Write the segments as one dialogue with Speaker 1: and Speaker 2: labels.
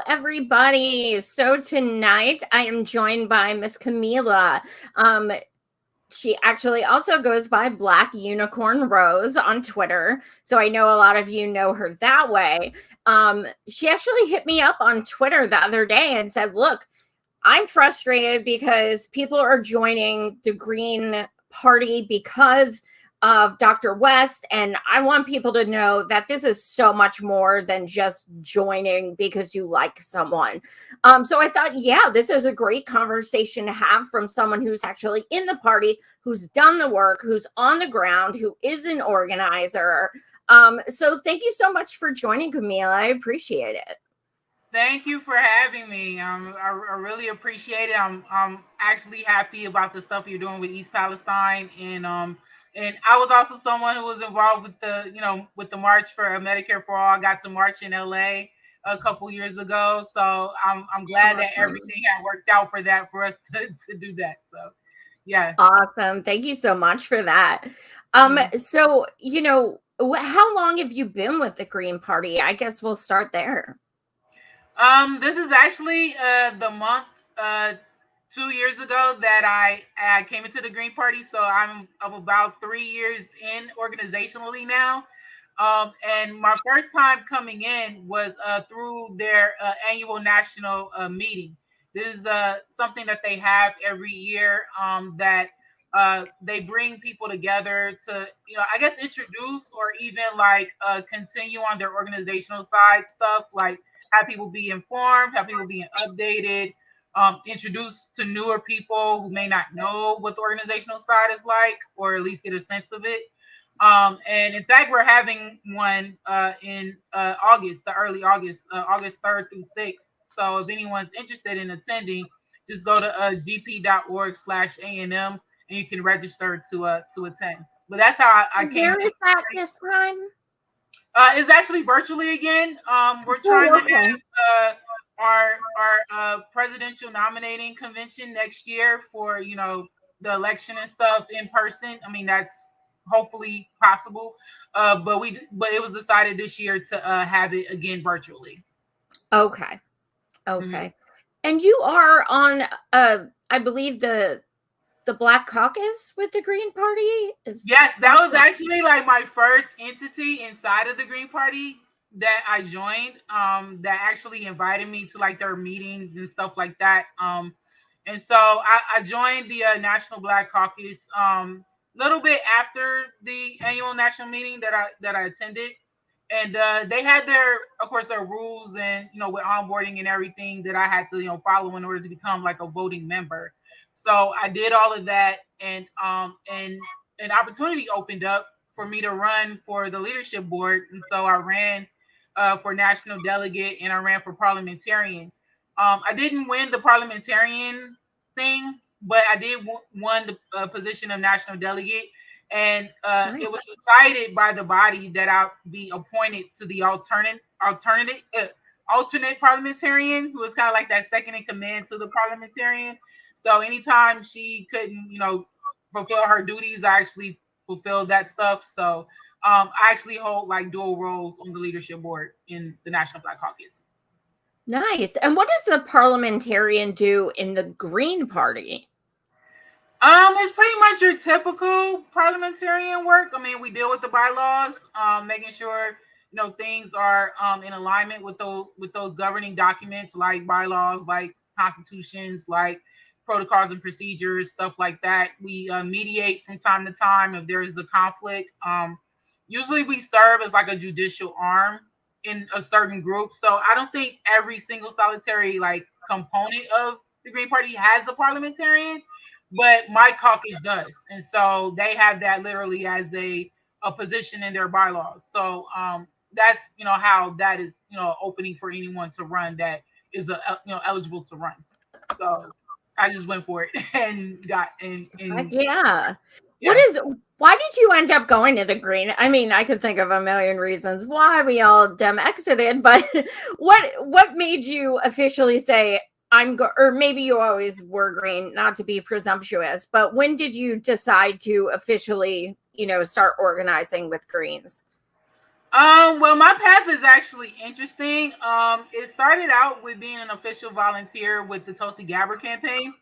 Speaker 1: everybody. So tonight I am joined by Miss Camila. Um, she actually also goes by Black Unicorn Rose on Twitter. So I know a lot of you know her that way. She actually hit me up on Twitter the other day and said, look, I'm frustrated because people are joining the Green Party because of Dr. West. And I want people to know that this is so much more than just joining because you like someone. So I thought, yeah, this is a great conversation to have from someone who's actually in the party, who's done the work, who's on the ground, who is an organizer. So thank you so much for joining, Camila. I appreciate it.
Speaker 2: Thank you for having me. I really appreciate it. I'm actually happy about the stuff you're doing with East Palestine, and I was also someone who was involved with the March for Medicare for All. I got to march in LA a couple years ago, so I'm glad that
Speaker 1: Awesome.
Speaker 2: everything had worked out for us to do that. So yeah.
Speaker 1: Awesome. Thank you so much for that. So, how long have you been with the Green Party? I guess we'll start there.
Speaker 2: This is actually the month 2 years ago that I came into the Green Party, so I'm about 3 years in organizationally now. And my first time coming in was through their annual national meeting. This is something that they have every year that they bring people together to, I guess introduce or even like continue on their organizational side stuff, like have people be informed, have people being updated, introduced to newer people who may not know what the organizational side is like, or at least get a sense of it. And in fact, we're having one in August, the early August, August 3rd through 6th. So if anyone's interested in attending, just go to gp.org/A&M and you can register to attend. But that's how I came
Speaker 1: Where
Speaker 2: into
Speaker 1: is that this time?
Speaker 2: it's actually virtually again. We're trying
Speaker 1: Oh,
Speaker 2: to
Speaker 1: okay.
Speaker 2: have our presidential nominating convention next year for the election and stuff in person. I mean that's hopefully possible. But it was decided this year to have it again virtually.
Speaker 1: Okay.
Speaker 2: Mhm.
Speaker 1: Okay. And you are on I believe the Black Caucus with the Green Party? Is
Speaker 2: Yes, that
Speaker 1: that
Speaker 2: was actually like my first entity inside of the Green Party that I joined. That actually invited me to like their meetings and stuff like that. And so I joined the National Black Caucus little bit after the annual national meeting that I attended. And they had of course, their rules and with onboarding and everything that I had to follow in order to become like a voting member. So I did all of that, and an opportunity opened up for me to run for the leadership board, and so I ran for national delegate and I ran for parliamentarian. I didn't win the parliamentarian thing, but I did won the position of national delegate, and
Speaker 1: right?
Speaker 2: it was decided by the body that I be appointed to the alternate parliamentarian, who was kind of like that second in command to the parliamentarian. So anytime she couldn't, fulfill her duties, I actually fulfilled that stuff. So I actually hold like dual roles on the leadership board in the National Black Caucus.
Speaker 1: Nice. And what does a parliamentarian do in the Green Party?
Speaker 2: It's pretty much your typical parliamentarian work. I mean, we deal with the bylaws, making sure things are in alignment with those governing documents, like bylaws, like constitutions, like protocols and procedures, stuff like that. We mediate from time to time if there is a conflict. Usually, we serve as like a judicial arm in a certain group. So I don't think every single solitary like component of the Green Party has a parliamentarian, but my caucus does, and so they have that literally as a position in their bylaws. So that's how that is opening for anyone to run that is eligible to run. So I just went for it and got
Speaker 1: Heck
Speaker 2: and
Speaker 1: yeah. What
Speaker 2: yeah.
Speaker 1: is why did you end up going to the Green? I mean, I could think of a million reasons why we all dem exited, but what made you officially say or maybe you always were Green, not to be presumptuous, but when did you decide to officially, start organizing with Greens?
Speaker 2: Well, my path is actually interesting. It started out with being an official volunteer with the Tulsi Gabbard campaign.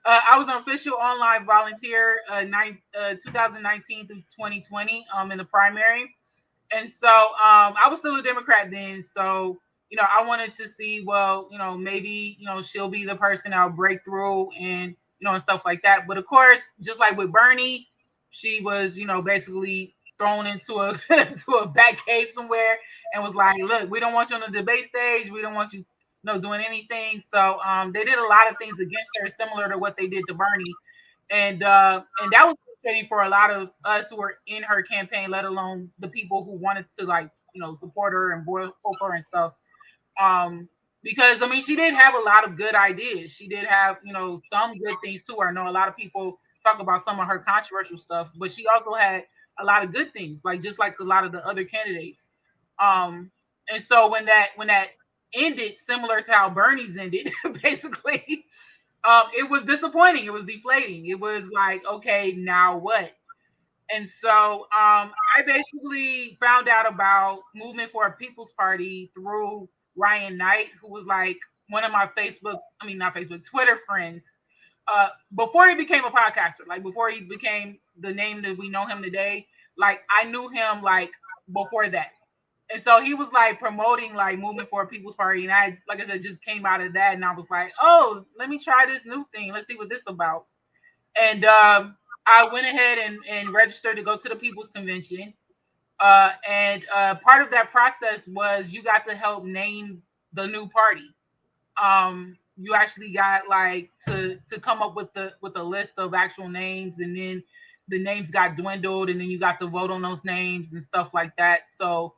Speaker 2: I was an official online volunteer 2019 through 2020 in the primary. And so I was still a Democrat then. So, I wanted to see, well, maybe, she'll be the person that'll break through and, and stuff like that. But of course, just like with Bernie, she was, basically thrown into a to a back cave somewhere and was like, look, we don't want you on the debate stage. We don't want you, doing anything. So they did a lot of things against her, similar to what they did to Bernie. And that was frustrating for a lot of us who were in her campaign, let alone the people who wanted to support her and vote for her and stuff. Because I mean, she did have a lot of good ideas. She did have some good things too. I know a lot of people talk about some of her controversial stuff, but she also had a lot of good things, like just like a lot of the other candidates. And so when that ended, similar to how Bernie's ended, basically, it was disappointing. It was deflating. It was like, okay, now what? And so I basically found out about Movement for a People's Party through Ryan Knight, who was like one of my not Facebook, Twitter friends. Before he became a podcaster, like before he became the name that we know him today, like I knew him like before that. And so he was like promoting like Movement for a People's Party. And I, like I said, just came out of that. And I was like, oh, let me try this new thing. Let's see what this is about. And I went ahead and registered to go to the People's Convention. And part of that process was you got to help name the new party. You actually got like to come up with a list of actual names, and then the names got dwindled, and then you got to vote on those names and stuff like that. So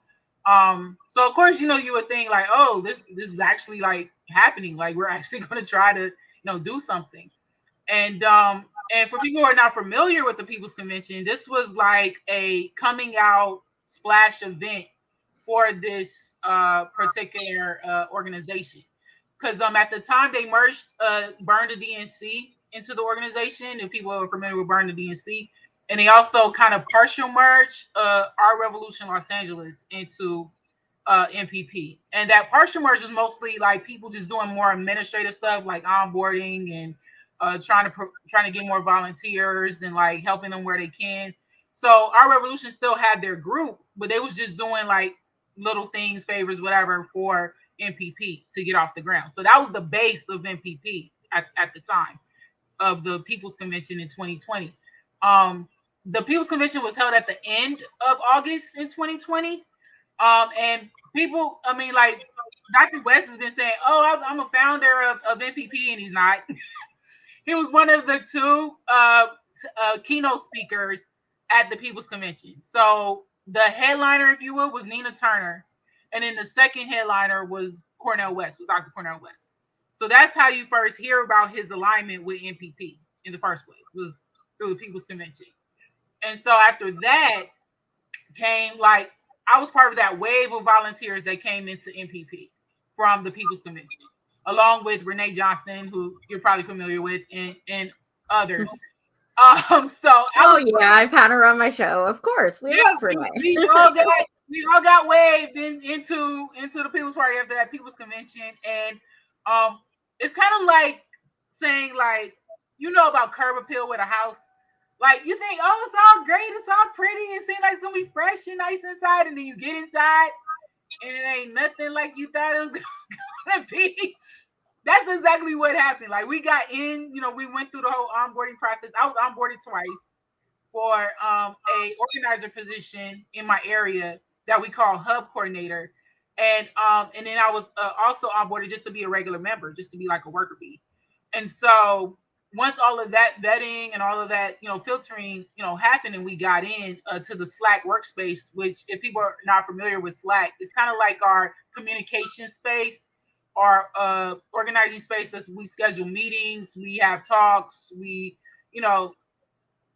Speaker 2: of course, you would think like, oh, this is actually like happening. Like we're actually going to try to do something. And for people who are not familiar with the People's Convention, this was like a coming out splash event for this particular organization. Because at the time they merged Burn the DNC into the organization, and people are familiar with Burn the DNC, and they also kind of partial merged Our Revolution Los Angeles into MPP. And that partial merge was mostly like people just doing more administrative stuff like onboarding and trying to get more volunteers and like helping them where they can. So Our Revolution still had their group, but they was just doing like little things, favors, whatever for MPP to get off the ground. So that was the base of MPP at the time of the People's Convention in 2020. The People's Convention was held at the end of August in 2020. And people, I mean, like Dr. West has been saying, oh, I'm a founder of MPP, and he's not. He was one of the two keynote speakers at the People's Convention. So the headliner, if you will, was Nina Turner. And then the second headliner was Dr. Cornel West. So that's how you first hear about his alignment with MPP in the first place, was through the People's Convention. And so after that came like, I was part of that wave of volunteers that came into MPP from the People's Convention, along with Renee Johnston, who you're probably familiar with, and others.
Speaker 1: I've had her on my show. Of course, we love Renee.
Speaker 2: We all got waved into the People's Party after that People's Convention, and it's kind of like saying like, about curb appeal with a house. Like you think, oh, it's all great, it's all pretty, it seems like it's gonna be fresh and nice inside, and then you get inside and it ain't nothing like you thought it was gonna be. That's exactly what happened. Like we got in, we went through the whole onboarding process. I was onboarded twice for a organizer position in my area that we call hub coordinator, and then I was also onboarded just to be a regular member, just to be like a worker bee. And so once all of that vetting and all of that, filtering, happened, and we got in to the Slack workspace, which if people are not familiar with Slack, it's kind of like our communication space, our organizing space. That we schedule meetings, we have talks, we,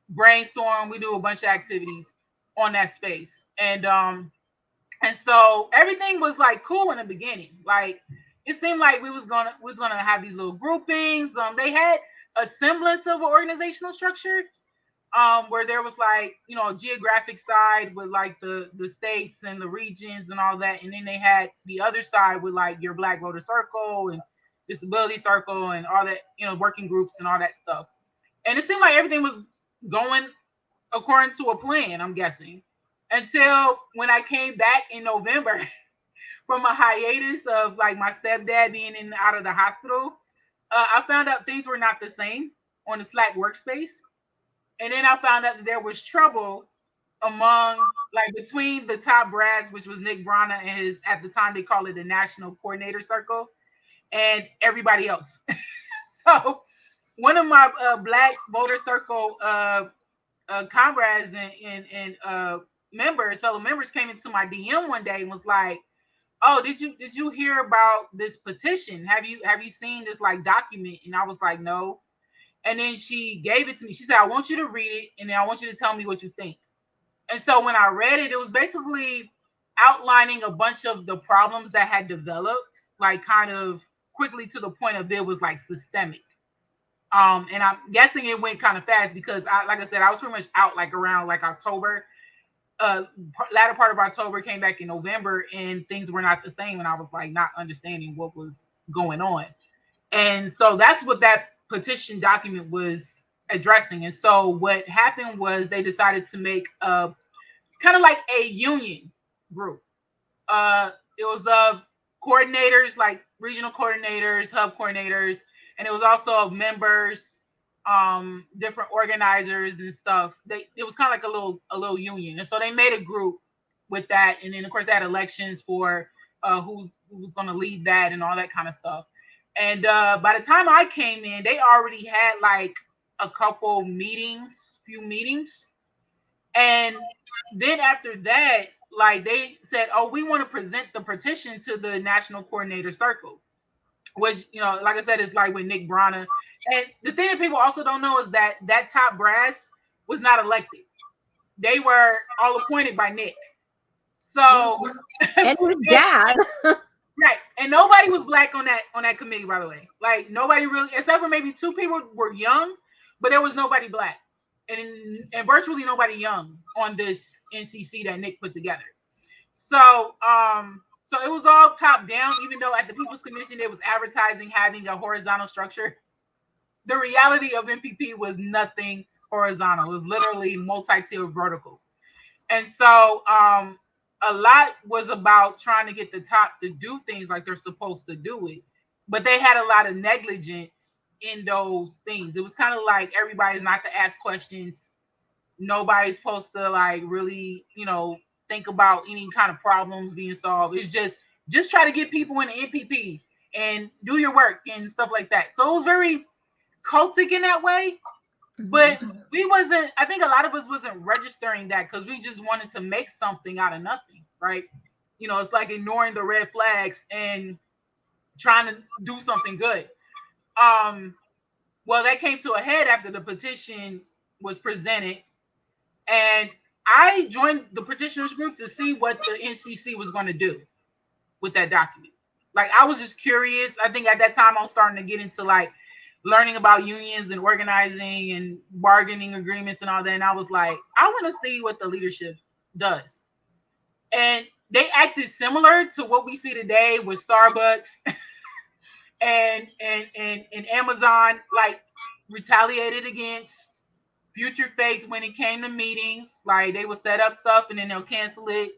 Speaker 2: brainstorm, we do a bunch of activities on that space. And so everything was like cool in the beginning. Like it seemed like we was gonna have these little groupings. They had a semblance of an organizational structure, where there was like, a geographic side with like the states and the regions and all that, and then they had the other side with like your Black Voter Circle and Disability Circle and all that, working groups and all that stuff. And it seemed like everything was going according to a plan, I'm guessing, until when I came back in November from a hiatus of like my stepdad being in and out of the hospital. I found out things were not the same on the Slack workspace. And then I found out that there was trouble among, like, between the top brass, which was Nick Brana and his, at the time they call it the National Coordinator Circle, and everybody else. So one of my Black Voter Circle comrades and members, fellow members, came into my DM one day and was like, "Oh, did you hear about this petition? Have you seen this like document?" And I was like, "No." And then she gave it to me. She said, "I want you to read it, and then I want you to tell me what you think." And so when I read it, it was basically outlining a bunch of the problems that had developed, like kind of quickly, to the point of it was like systemic. And I'm guessing it went kind of fast because like I said, I was pretty much out like around like October, latter part of October, came back in November, and things were not the same. And I was like not understanding what was going on. And so that's what that petition document was addressing. And so what happened was they decided to make a kind of like a union group. It was of coordinators, like regional coordinators, hub coordinators, and it was also of members, different organizers and stuff. It was kind of like a little union. And so they made a group with that. And then of course they had elections for who was going to lead that and all that kind of stuff. And by the time I came in, they already had like a couple meetings, few meetings. And then after that, like they said, "Oh, we want to present the petition to the National Coordinator Circle," which, like I said, is like with Nick Brana. And the thing that people also don't know is that that top brass was not elected. They were all appointed by Nick. So
Speaker 1: and his dad.
Speaker 2: Right. And nobody was Black on that committee, by the way. Like nobody really, except for maybe two people were young, but there was nobody Black. And virtually nobody young on this NCC that Nick put together. So so it was all top down, even though at the People's Commission it was advertising having a horizontal structure. The reality of MPP was nothing horizontal. It was literally multi-tiered vertical. And so a lot was about trying to get the top to do things like they're supposed to do it. But they had a lot of negligence in those things. It was kind of like everybody's not to ask questions. Nobody's supposed to like really, think about any kind of problems being solved. It's just try to get people in the MPP and do your work and stuff like that. So it was very cultic in that way. But I think a lot of us wasn't registering that because we just wanted to make something out of nothing, right? It's like ignoring the red flags and trying to do something good. Well, that came to a head after the petition was presented. And I joined the petitioners group to see what the NCC was going to do with that document. Like, I was just curious. I think at that time I was starting to get into like learning about unions and organizing and bargaining agreements and all that. And I was like, I want to see what the leadership does. And they acted similar to what we see today with Starbucks and Amazon, like retaliated against, future faked when it came to meetings. Like they would set up stuff and then they'll cancel it.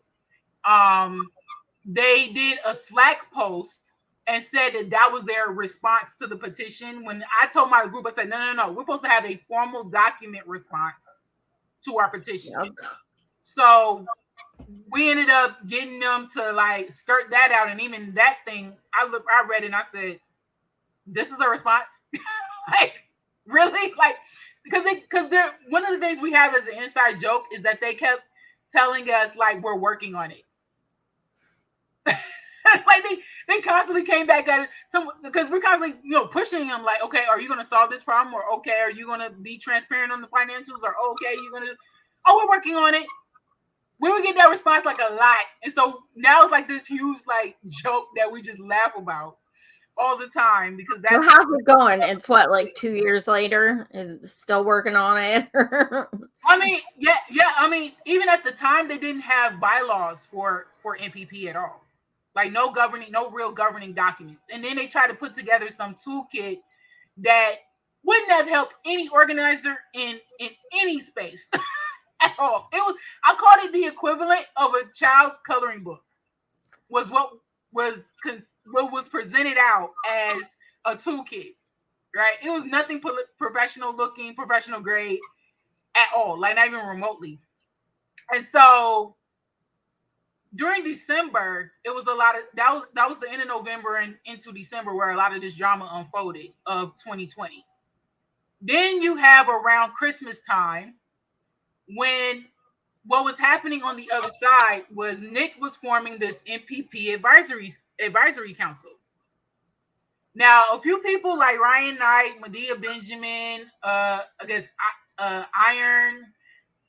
Speaker 2: They did a Slack post and said that was their response to the petition. When I told my group, I said, no, we're supposed to have a formal document response to our petition. Yep. So we ended up getting them to like skirt that out. And even that thing, I read it and I said, this is a response? Like, really? Like, because they're one of the things we have as an inside joke is that they kept telling us like we're working on it. Like they constantly came back at it because we're constantly pushing them like, okay, are you going to solve this problem? Or okay, are you going to be transparent on the financials? Or okay, you're going to, we're working on it. We would get that response like a lot. And so now it's like this huge like joke that we just laugh about. all the time because
Speaker 1: So
Speaker 2: that's
Speaker 1: how's it going? It's what, like 2 years later? Is it still working on it?
Speaker 2: I mean, yeah. I mean, even at the time, they didn't have bylaws for MPP at all, like no real governing documents. And then they tried to put together some toolkit that wouldn't have helped any organizer in any space at all. It was I called it the equivalent of a child's coloring book. Was was what was presented out as a toolkit, right? It was nothing professional looking, professional grade at all, like not even remotely. And so during December, it was a lot of that was the end of November and into December where a lot of this drama unfolded of 2020. Then you have around Christmas time when what was happening on the other side was Nick was forming this MPP advisory council. Now, a few people like Ryan Knight, Medea Benjamin, I guess Iron,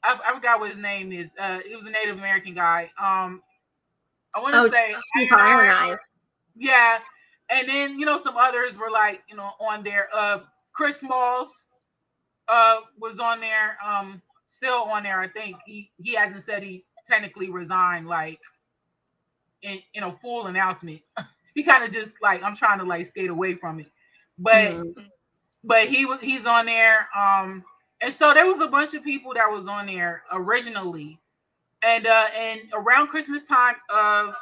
Speaker 2: I forgot what his name is. It was a Native American guy. I want to say
Speaker 1: Chief Iron Eyes.
Speaker 2: Yeah, and then some others were like on there. Chris Smalls was on there. Still on there. I think he hasn't said he technically resigned like in a full announcement. He kind of just like I'm trying to like skate away from it, but he's on there. And so there was a bunch of people that was on there originally, and around Christmas time of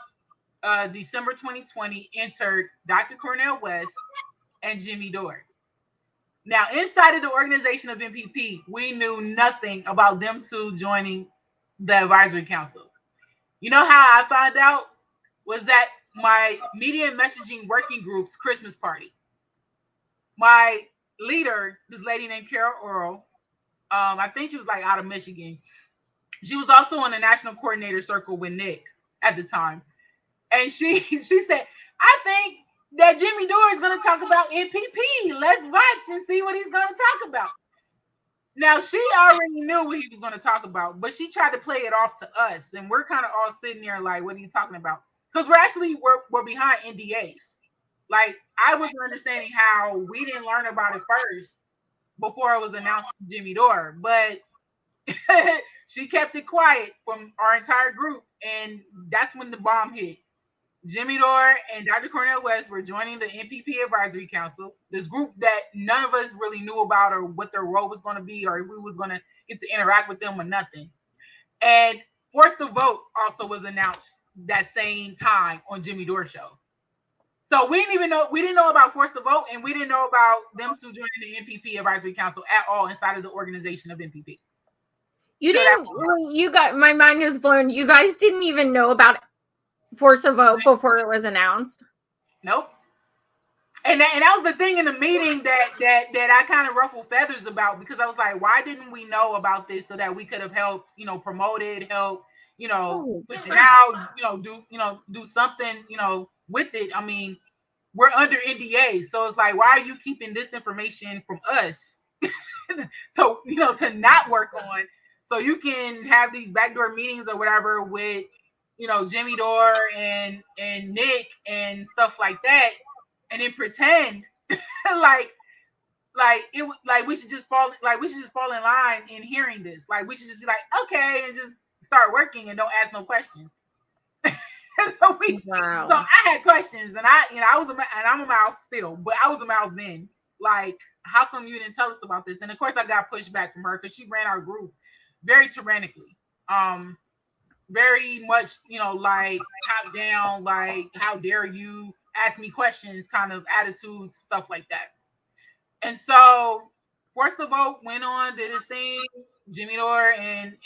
Speaker 2: December 2020 entered Dr. Cornel West and Jimmy Dore. Now, inside of the organization of MPP, we knew nothing about them two joining the advisory council. You know how I found out was that my media and messaging working group's Christmas party. My leader, this lady named Carol Earl, I think she was like out of Michigan. She was also on the national coordinator circle with Nick at the time. And she said, I think that Jimmy Dore is going to talk about MPP. Let's watch and see what he's going to talk about. Now, she already knew what he was going to talk about, but she tried to play it off to us. And we're kind of all sitting there like, what are you talking about? Because we're behind NDAs. Like, I wasn't understanding how we didn't learn about it first before it was announced to Jimmy Dore. But she kept it quiet from our entire group. And that's when the bomb hit. Jimmy Dore and Dr. Cornel West were joining the MPP Advisory Council, this group that none of us really knew about or what their role was going to be or if we was going to get to interact with them or nothing. And Force the Vote also was announced that same time on Jimmy Dore show. So we didn't know about Force the Vote, and we didn't know about them two joining the MPP Advisory Council at all inside of the organization of MPP.
Speaker 1: You got my mind is blown. You guys didn't even know about Force the Vote before it was announced?
Speaker 2: Nope. And that was the thing in the meeting that I kind of ruffled feathers about, because I was like, why didn't we know about this so that we could have helped, promote it, help, push it out, do something, with it. I mean, we're under NDA, so it's like, why are you keeping this information from us to not work on, so you can have these backdoor meetings or whatever with Jimmy Dore and Nick and stuff like that, and then pretend like it like we should just fall in line in hearing this. Like we should just be like, okay, and just start working and don't ask no questions. So I had questions, and I'm a mouth still, but I was a mouth then. Like, how come you didn't tell us about this? And of course I got pushed back from her because she ran our group very tyrannically. Very much, like top down, like how dare you ask me questions kind of attitudes, stuff like that. And so Force the Vote went on, did his thing. Jimmy Dore and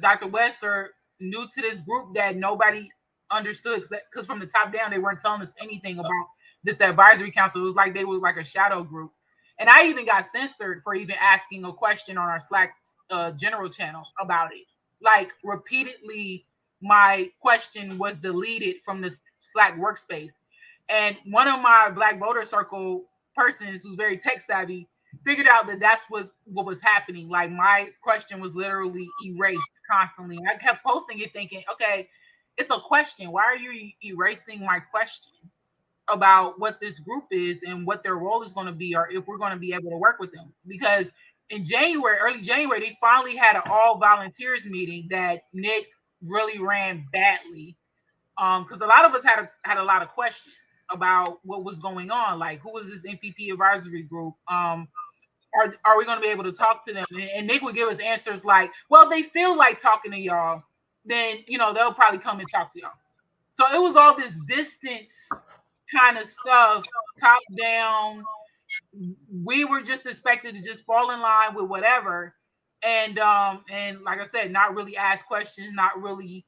Speaker 2: Dr. West are new to this group that nobody understood, because from the top down they weren't telling us anything about this advisory council. It was like they were like a shadow group. And I even got censored for even asking a question on our Slack general channel about it. Like repeatedly, my question was deleted from the Slack workspace. And one of my Black Voter Circle persons who's very tech savvy figured out that that's what was happening. Like my question was literally erased constantly. And I kept posting it thinking, okay, it's a question. Why are you erasing my question? about what this group is and what their role is going to be, or if we're going to be able to work with them. Because in January, early January, they finally had an all volunteers meeting that Nick really ran badly. Because a lot of us had a lot of questions about what was going on, like who was this NPP advisory group? Are we going to be able to talk to them? And Nick would give us answers like, well, they feel like talking to y'all, then they'll probably come and talk to y'all. So it was all this distance kind of stuff, top down. We were just expected to just fall in line with whatever, and like I said, not really ask questions, not really,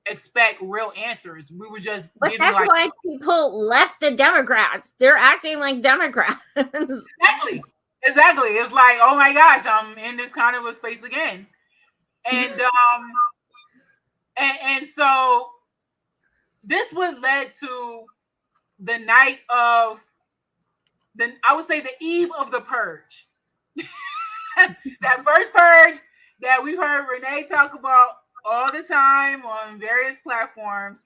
Speaker 2: expect real answers. We were just
Speaker 1: but
Speaker 2: giving
Speaker 1: that's
Speaker 2: like,
Speaker 1: why people left the Democrats. They're acting like Democrats.
Speaker 2: Exactly. It's like, oh my gosh, I'm in this kind of a space again. And and so this would led to the night of I would say the eve of the purge. That first purge that we've heard Renee talk about all the time on various platforms.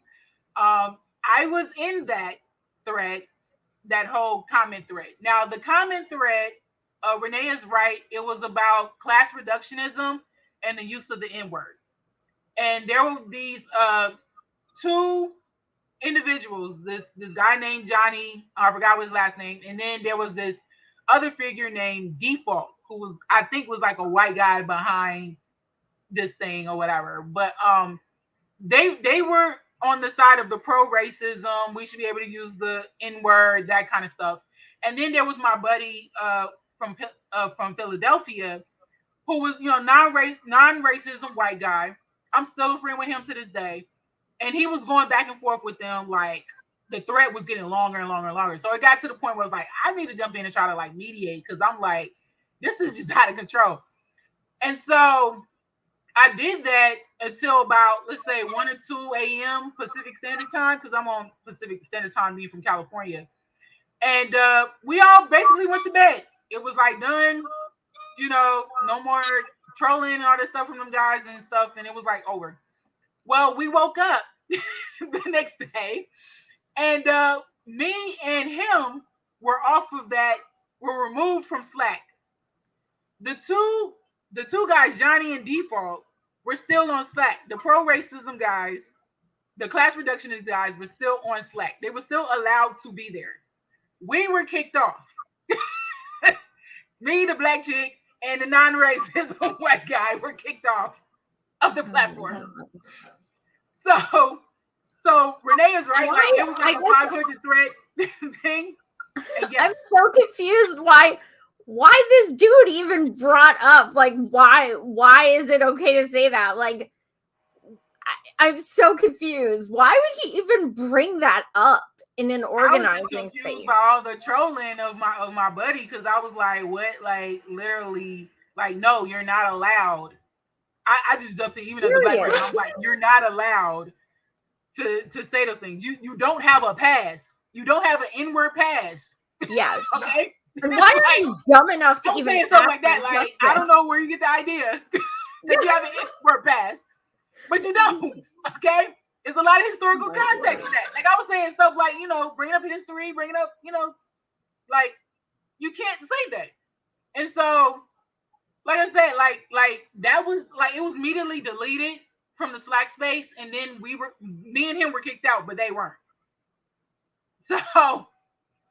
Speaker 2: I was in that thread, that whole comment thread. Now, the comment thread, Renee is right. It was about class reductionism and the use of the N word. And there were these two individuals. This guy named Johnny, I forgot his last name, and then there was this other figure named Default, who was, I think, was like a white guy behind this thing or whatever. But they were on the side of the pro racism. We should be able to use the N word, that kind of stuff. And then there was my buddy from Philadelphia, who was non-racism white guy. I'm still a friend with him to this day, and he was going back and forth with them. Like, the thread was getting longer and longer and longer. So it got to the point where I was like, I need to jump in and try to like mediate, because I'm like, this is just out of control. And so I did that until about, let's say, 1 or 2 a.m. Pacific Standard Time, because I'm on Pacific Standard Time being from California. And we all basically went to bed. It was like done, no more trolling and all this stuff from them guys and stuff. And it was like over. Well, we woke up the next day, and me and him were off of that, were removed from Slack. The two guys, Johnny and Default, were still on Slack. The pro racism guys, the class reductionist guys, were still on Slack. They were still allowed to be there. We were kicked off. Me, the black chick, and the non-racist white guy were kicked off of the platform. So Renee is right. Like, it was like a 500 thread thing.
Speaker 1: Yeah. I'm so confused why this dude even brought up, like, why is it okay to say that? Like, I'm so confused. Why would he even bring that up in an organizing space?
Speaker 2: By all the trolling of my buddy, because I was like, what? Like, literally, like, no, you're not allowed. I just jumped in, even as a black person. I'm like, you're not allowed to say those things. You don't have a pass. You don't have an N-word pass.
Speaker 1: Yeah.
Speaker 2: Okay.
Speaker 1: And why are you dumb enough to even
Speaker 2: say stuff like that? Like, I don't know where you get the idea that you have an N-word pass, but you don't. Okay. There's a lot of historical context in that. Like, I was saying stuff like, bringing up history, bringing up, like, you can't say that. And so, like I said, like that was like, it was immediately deleted from the Slack space, and then me and him were kicked out, but they weren't. So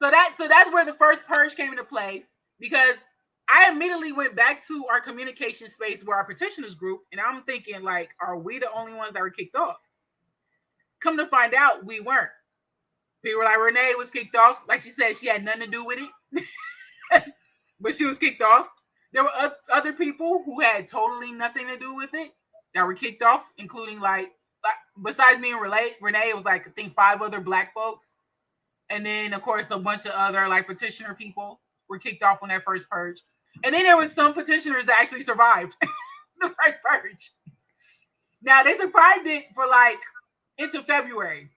Speaker 2: that's where the first purge came into play, because I immediately went back to our communication space where our petitioners group, and I'm thinking, like, are we the only ones that were kicked off? Come to find out, we weren't. People were like, Renee was kicked off. Like she said, she had nothing to do with it, but she was kicked off. There were other people who had totally nothing to do with it that were kicked off, including, like besides me and Renee, it was like, I think 5 other black folks. And then, of course, a bunch of other, like, petitioner people were kicked off on that first purge. And then there was some petitioners that actually survived the first purge. Now, they survived it for, like, into February.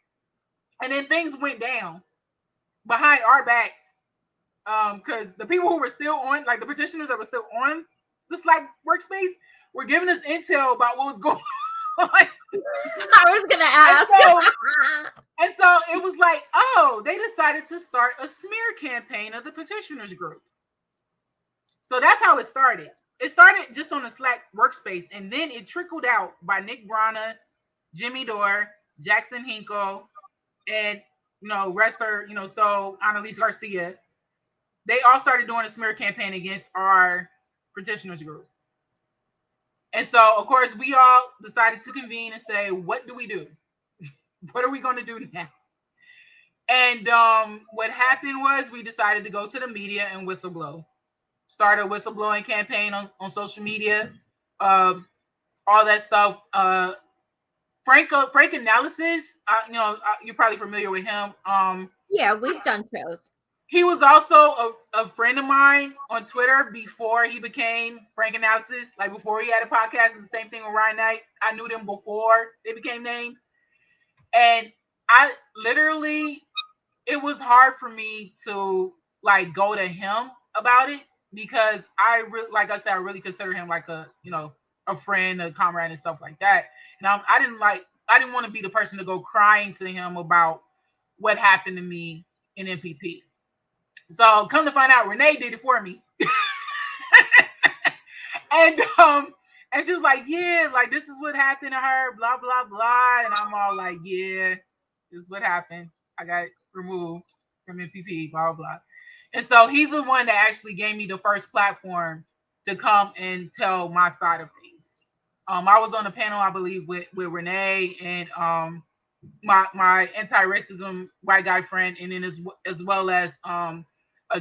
Speaker 2: And then things went down behind our backs, because the people who were still on, like, the petitioners that were still on the Slack workspace were giving us intel about what was going on.
Speaker 1: I was gonna ask.
Speaker 2: And so it was like, oh, they decided to start a smear campaign of the petitioners group. So that's how it started. It started just on the Slack workspace, and then it trickled out by Nick Brana, Jimmy Dore, Jackson Hinkle, and Rester, so Annalise Garcia. They all started doing a smear campaign against our petitioners group. And so, of course, we all decided to convene and say, what do we do? What are we going to do now? And what happened was we decided to go to the media and whistleblow. Start a whistleblowing campaign on social media, all that stuff. Frank Analysis, you're probably familiar with him.
Speaker 1: Yeah, we've done shows.
Speaker 2: He was also a friend of mine on Twitter before he became Frank Analysis. Like before he had a podcast, it's the same thing with Ryan Knight. I knew them before they became names. And I literally, it was hard for me to like go to him about it because I really, like I said, I really consider him like a friend, a comrade, and stuff like that. And I didn't want to be the person to go crying to him about what happened to me in MPP. So come to find out, Renee did it for me. and she was like, yeah, like this is what happened to her, blah, blah, blah. And I'm all like, yeah, this is what happened. I got removed from MPP, blah, blah. And so he's the one that actually gave me the first platform to come and tell my side of things. I was on a panel, I believe, with Renee and my anti-racism white guy friend, and then as well as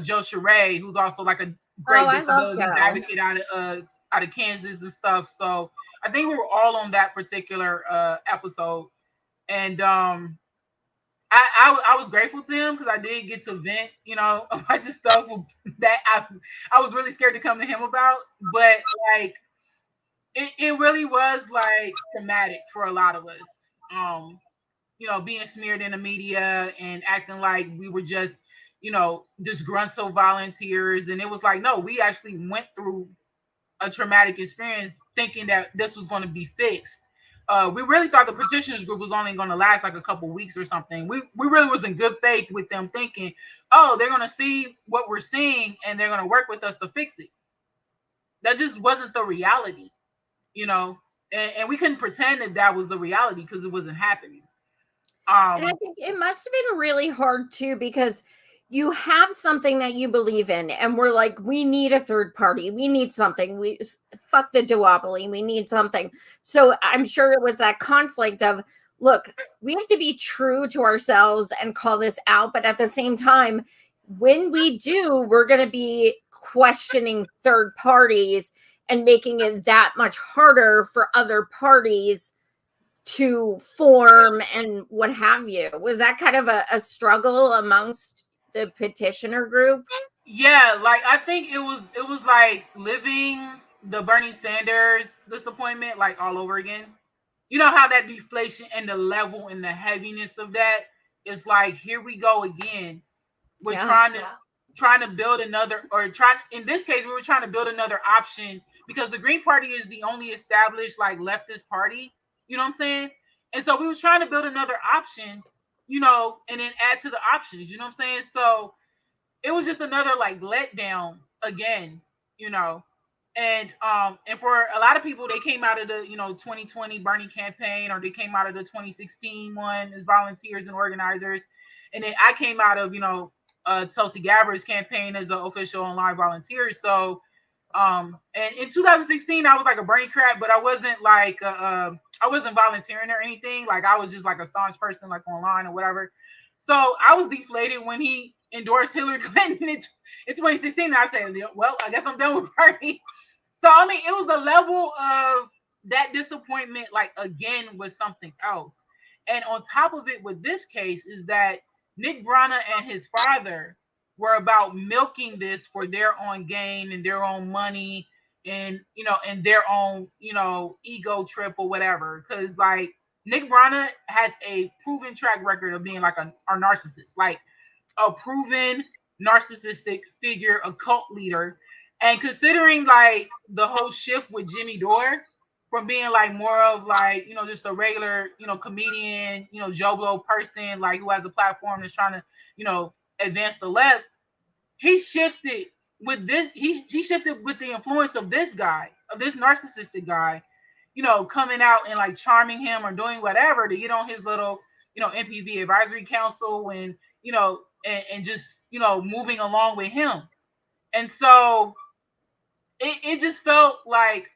Speaker 2: Joe Sheree, who's also like a great disabilities advocate out of Kansas and stuff. So I think we were all on that particular episode, and I was grateful to him because I did get to vent, a bunch of stuff that I was really scared to come to him about, but like it really was like traumatic for a lot of us. Being smeared in the media and acting like we were just disgruntled volunteers. And it was like, no, we actually went through a traumatic experience thinking that this was going to be fixed. We really thought the petitioners group was only going to last like a couple weeks or something. We really was in good faith with them thinking, oh, they're going to see what we're seeing and they're going to work with us to fix it. That just wasn't the reality, and we couldn't pretend that was the reality because it wasn't happening.
Speaker 1: And I think it must have been really hard too, because you have something that you believe in, and we're like, we need a third party. We need something. We fuck the duopoly. We need something. So I'm sure it was that conflict of, look, we have to be true to ourselves and call this out. But at the same time, when we do, we're going to be questioning third parties and making it that much harder for other parties to form and what have you. Was that kind of a struggle amongst the petitioner group?
Speaker 2: Yeah, like I think it was like living the Bernie Sanders disappointment like all over again. You know how that deflation and the level and the heaviness of that is like, here we go again. We're trying to build another, in this case, we were trying to build another option because the Green Party is the only established like leftist party. You know what I'm saying? And so we was trying to build another option, and then add to the options. You know what I'm saying? So it was just another like letdown again, And for a lot of people, they came out of the 2020 Bernie campaign, or they came out of the 2016 one as volunteers and organizers, and then I came out of Tulsi Gabbard's campaign as an official online volunteer. So and in 2016 I was like a Bernie crap, but I wasn't like I wasn't volunteering or anything. Like I was just like a staunch person like online or whatever. So I was deflated when he endorsed Hillary Clinton in 2016. And I said, well, I guess I'm done with Bernie. So I mean, it was the level of that disappointment, like again, was something else. And on top of it, with this case, is that Nick Brana and his father were about milking this for their own gain and their own money and and their own ego trip or whatever. Because like Nick Brana has a proven track record of being like a narcissist, like a proven narcissistic figure, a cult leader. And considering like the whole shift with Jimmy Dore, from being like more of like, just a regular, comedian, Joe Blow person, like who has a platform that's trying to, advance the left. He shifted with this, he shifted with the influence of this guy, of this narcissistic guy, coming out and like charming him or doing whatever to get on his little, MPP advisory council and, and just, moving along with him. And so it just felt like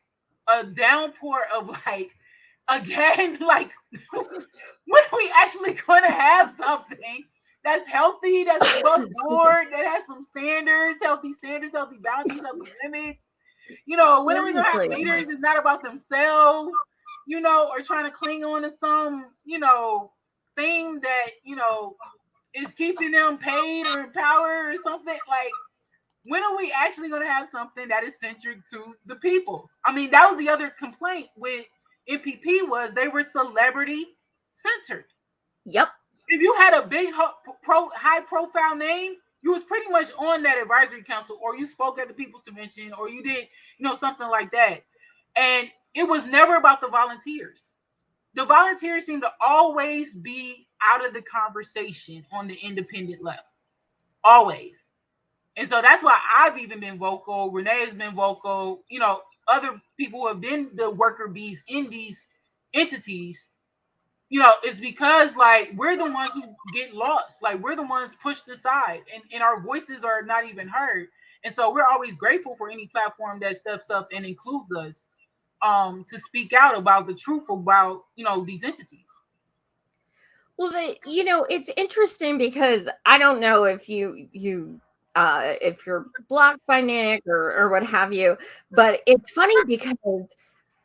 Speaker 2: a downpour of like, again, like, when are we actually going to have something that's healthy, that's above board, that has some standards, healthy boundaries, healthy limits? When are we going to have leaders that's not about themselves, or trying to cling on to some, thing that, is keeping them paid or in power or something? Like, when are we actually going to have something that is centric to the people? I mean, that was the other complaint with MPP, was they were celebrity centered.
Speaker 1: Yep.
Speaker 2: If you had a big high profile name, you was pretty much on that advisory council, or you spoke at the People's Convention, or you did, something like that. And it was never about the volunteers. The volunteers seem to always be out of the conversation on the independent left. Always. And so that's why I've even been vocal. Renee has been vocal. Other people who have been the worker bees in these entities, it's because like we're the ones who get lost. Like we're the ones pushed aside, and our voices are not even heard. And so we're always grateful for any platform that steps up and includes us to speak out about the truth about, these entities.
Speaker 1: Well, it's interesting because I don't know if if you're blocked by Nick or what have you, but it's funny because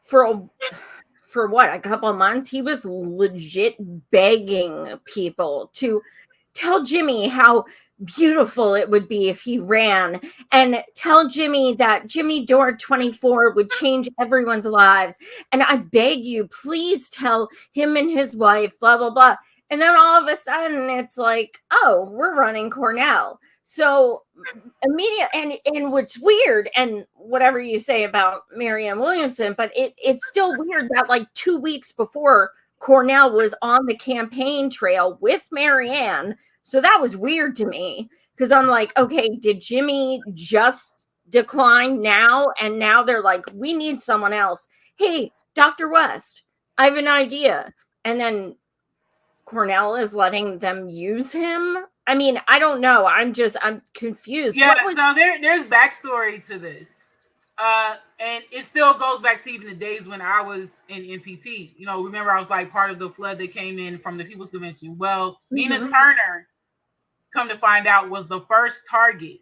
Speaker 1: for what, a couple of months, he was legit begging people to tell Jimmy how beautiful it would be if he ran, and tell Jimmy that Jimmy Dore 24 would change everyone's lives. And I beg you, please tell him and his wife, blah, blah, blah. And then all of a sudden it's like, oh, we're running Cornell. So immediate, and what's weird, and whatever you say about Marianne Williamson, but it's still weird that like 2 weeks before, Cornell was on the campaign trail with Marianne. So that was weird to me, because I'm like, okay, did Jimmy just decline now? And now they're like, we need someone else. Hey, Dr. West, I have an idea. And then Cornell is letting them use him. I mean, I don't know. I'm confused.
Speaker 2: Yeah, so there's backstory to this. And it still goes back to even the days when I was in MPP. Remember I was like part of the flood that came in from the People's Convention. Well, Nina Turner, come to find out, was the first target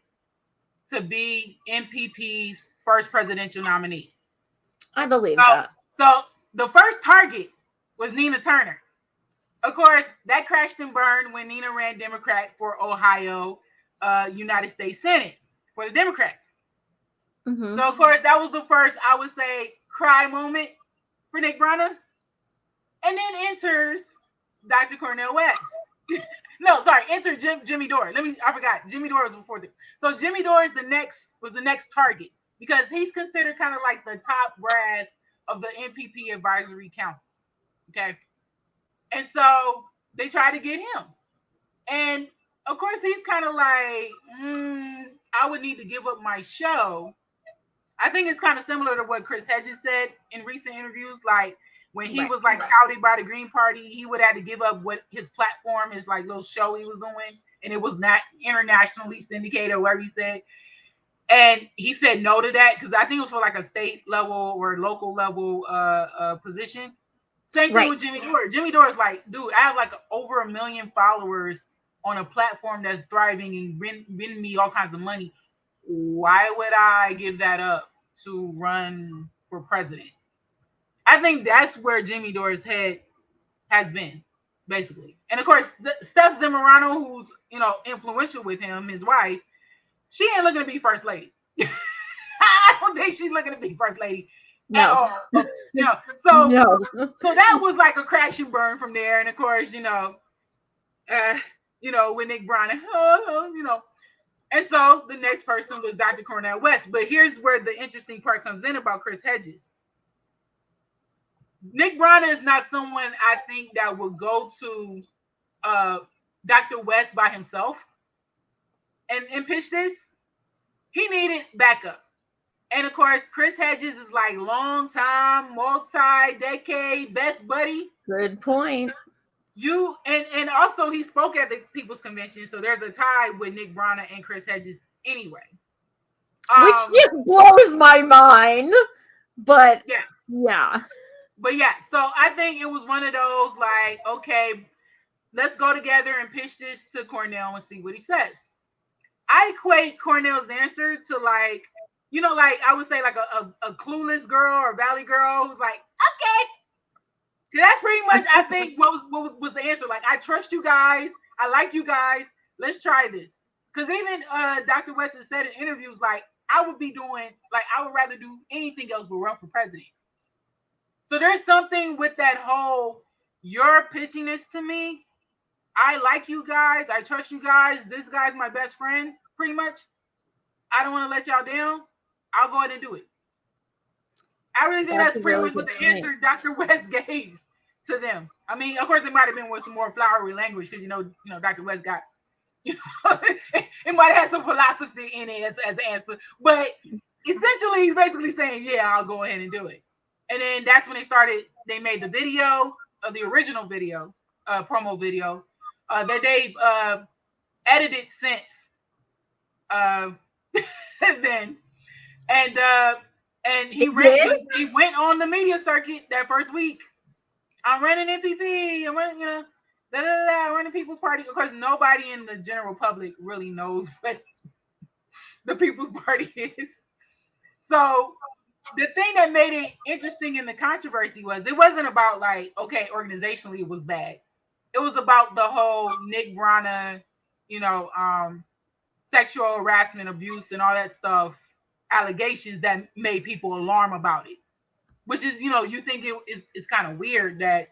Speaker 2: to be MPP's first presidential nominee.
Speaker 1: I believe that.
Speaker 2: So the first target was Nina Turner. Of course, that crashed and burned when Nina ran Democrat for Ohio United States Senate for the Democrats. Mm-hmm. So, of course, that was the first, I would say, cry moment for Nick Brana. And then enters Dr. Cornel West. No, sorry, enter Jimmy Dore. I forgot. Jimmy Dore was before this. So Jimmy Dore was the next target, because he's considered kind of like the top brass of the MPP Advisory Council. Okay. And so they try to get him. And of course, he's kind of like, I would need to give up my show. I think it's kind of similar to what Chris Hedges said in recent interviews. Like when he was like touted by the Green Party, he would have to give up what his platform, his like little show he was doing. And it was not internationally syndicated or whatever he said. And he said no to that, because I think it was for like a state level or local level position. Same thing with Jimmy Dore. Jimmy Dore is like, dude, I have like over 1 million followers on a platform that's thriving and bringing me all kinds of money. Why would I give that up to run for president? I think that's where Jimmy Dore's head has been, basically. And of course, Steph Zamorano, who's influential with him, his wife, she ain't looking to be first lady. I don't think she's looking to be first lady.
Speaker 1: No.
Speaker 2: So that was like a crash and burn from there. And of course, with Nick Brana, and so the next person was Dr. Cornel West. But here's where the interesting part comes in about Chris Hedges. Nick Brana is not someone I think that would go to Dr. West by himself and pitch this. He needed backup. And of course, Chris Hedges is like long time, multi-decade best buddy.
Speaker 1: Good point.
Speaker 2: You and also he spoke at the People's Convention, so there's a tie with Nick Brana and Chris Hedges anyway.
Speaker 1: Which just blows my mind. But yeah.
Speaker 2: But yeah, so I think it was one of those like, okay, let's go together and pitch this to Cornell and see what he says. I equate Cornell's answer to like, you know, like I would say like a clueless girl or valley girl who's like, okay. That's pretty much I think what was the answer. Like, I trust you guys, I like you guys, let's try this. Because even Dr. West has said in interviews, like, I would rather do anything else but run for president. So there's something with that whole, you're pitching this to me, I like you guys, I trust you guys, this guy's my best friend, pretty much. I don't want to let y'all down. I'll go ahead and do it. I really think that's pretty much what the answer Dr. West gave to them. I mean, of course, it might have been with some more flowery language because you know, Dr. West got, you know, it might have some philosophy in it as an answer, but essentially, he's basically saying, "Yeah, I'll go ahead and do it." And then that's when they made the video, the original video, promo video, that they've edited since then, and he went on the media circuit that first week. I'm running NPP. I'm running, running People's Party. Of course, nobody in the general public really knows what the People's Party is. So the thing that made it interesting in the controversy was it wasn't about like, okay, organizationally it was bad. It was about the whole Nick Brana, sexual harassment, abuse, and all that stuff, allegations that made people alarm about it. Which is, you think it's kind of weird that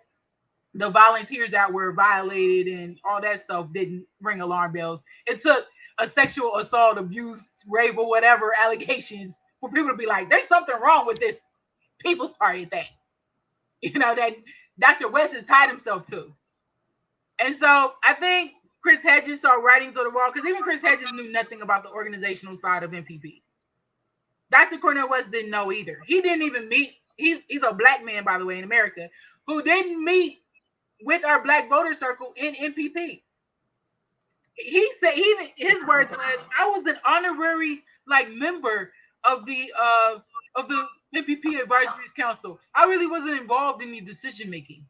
Speaker 2: the volunteers that were violated and all that stuff didn't ring alarm bells. It took a sexual assault, abuse, rape, or whatever allegations for people to be like, there's something wrong with this People's Party thing. That Dr. West has tied himself to. And so I think Chris Hedges saw writings on the wall, because even Chris Hedges knew nothing about the organizational side of NPP. Dr. Cornel West didn't know either. He didn't even meet. He's a black man, by the way, in America, who didn't meet with our black voter circle in NPP. He said, his words was, I was an honorary member of the NPP Advisory Council. I really wasn't involved in the decision making.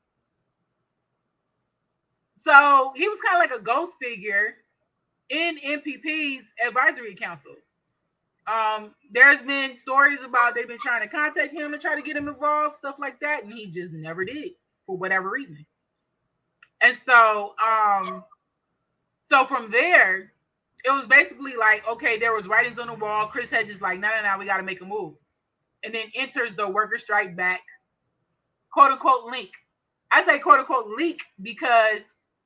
Speaker 2: So he was kind of like a ghost figure in NPP's Advisory Council. There's been stories about they've been trying to contact him and try to get him involved, stuff like that, and he just never did for whatever reason. And so, so from there, it was basically like, okay, there was writings on the wall. Chris Hedges like, no, we got to make a move. And then enters the Worker Strike Back, quote unquote, link. I say quote unquote leak because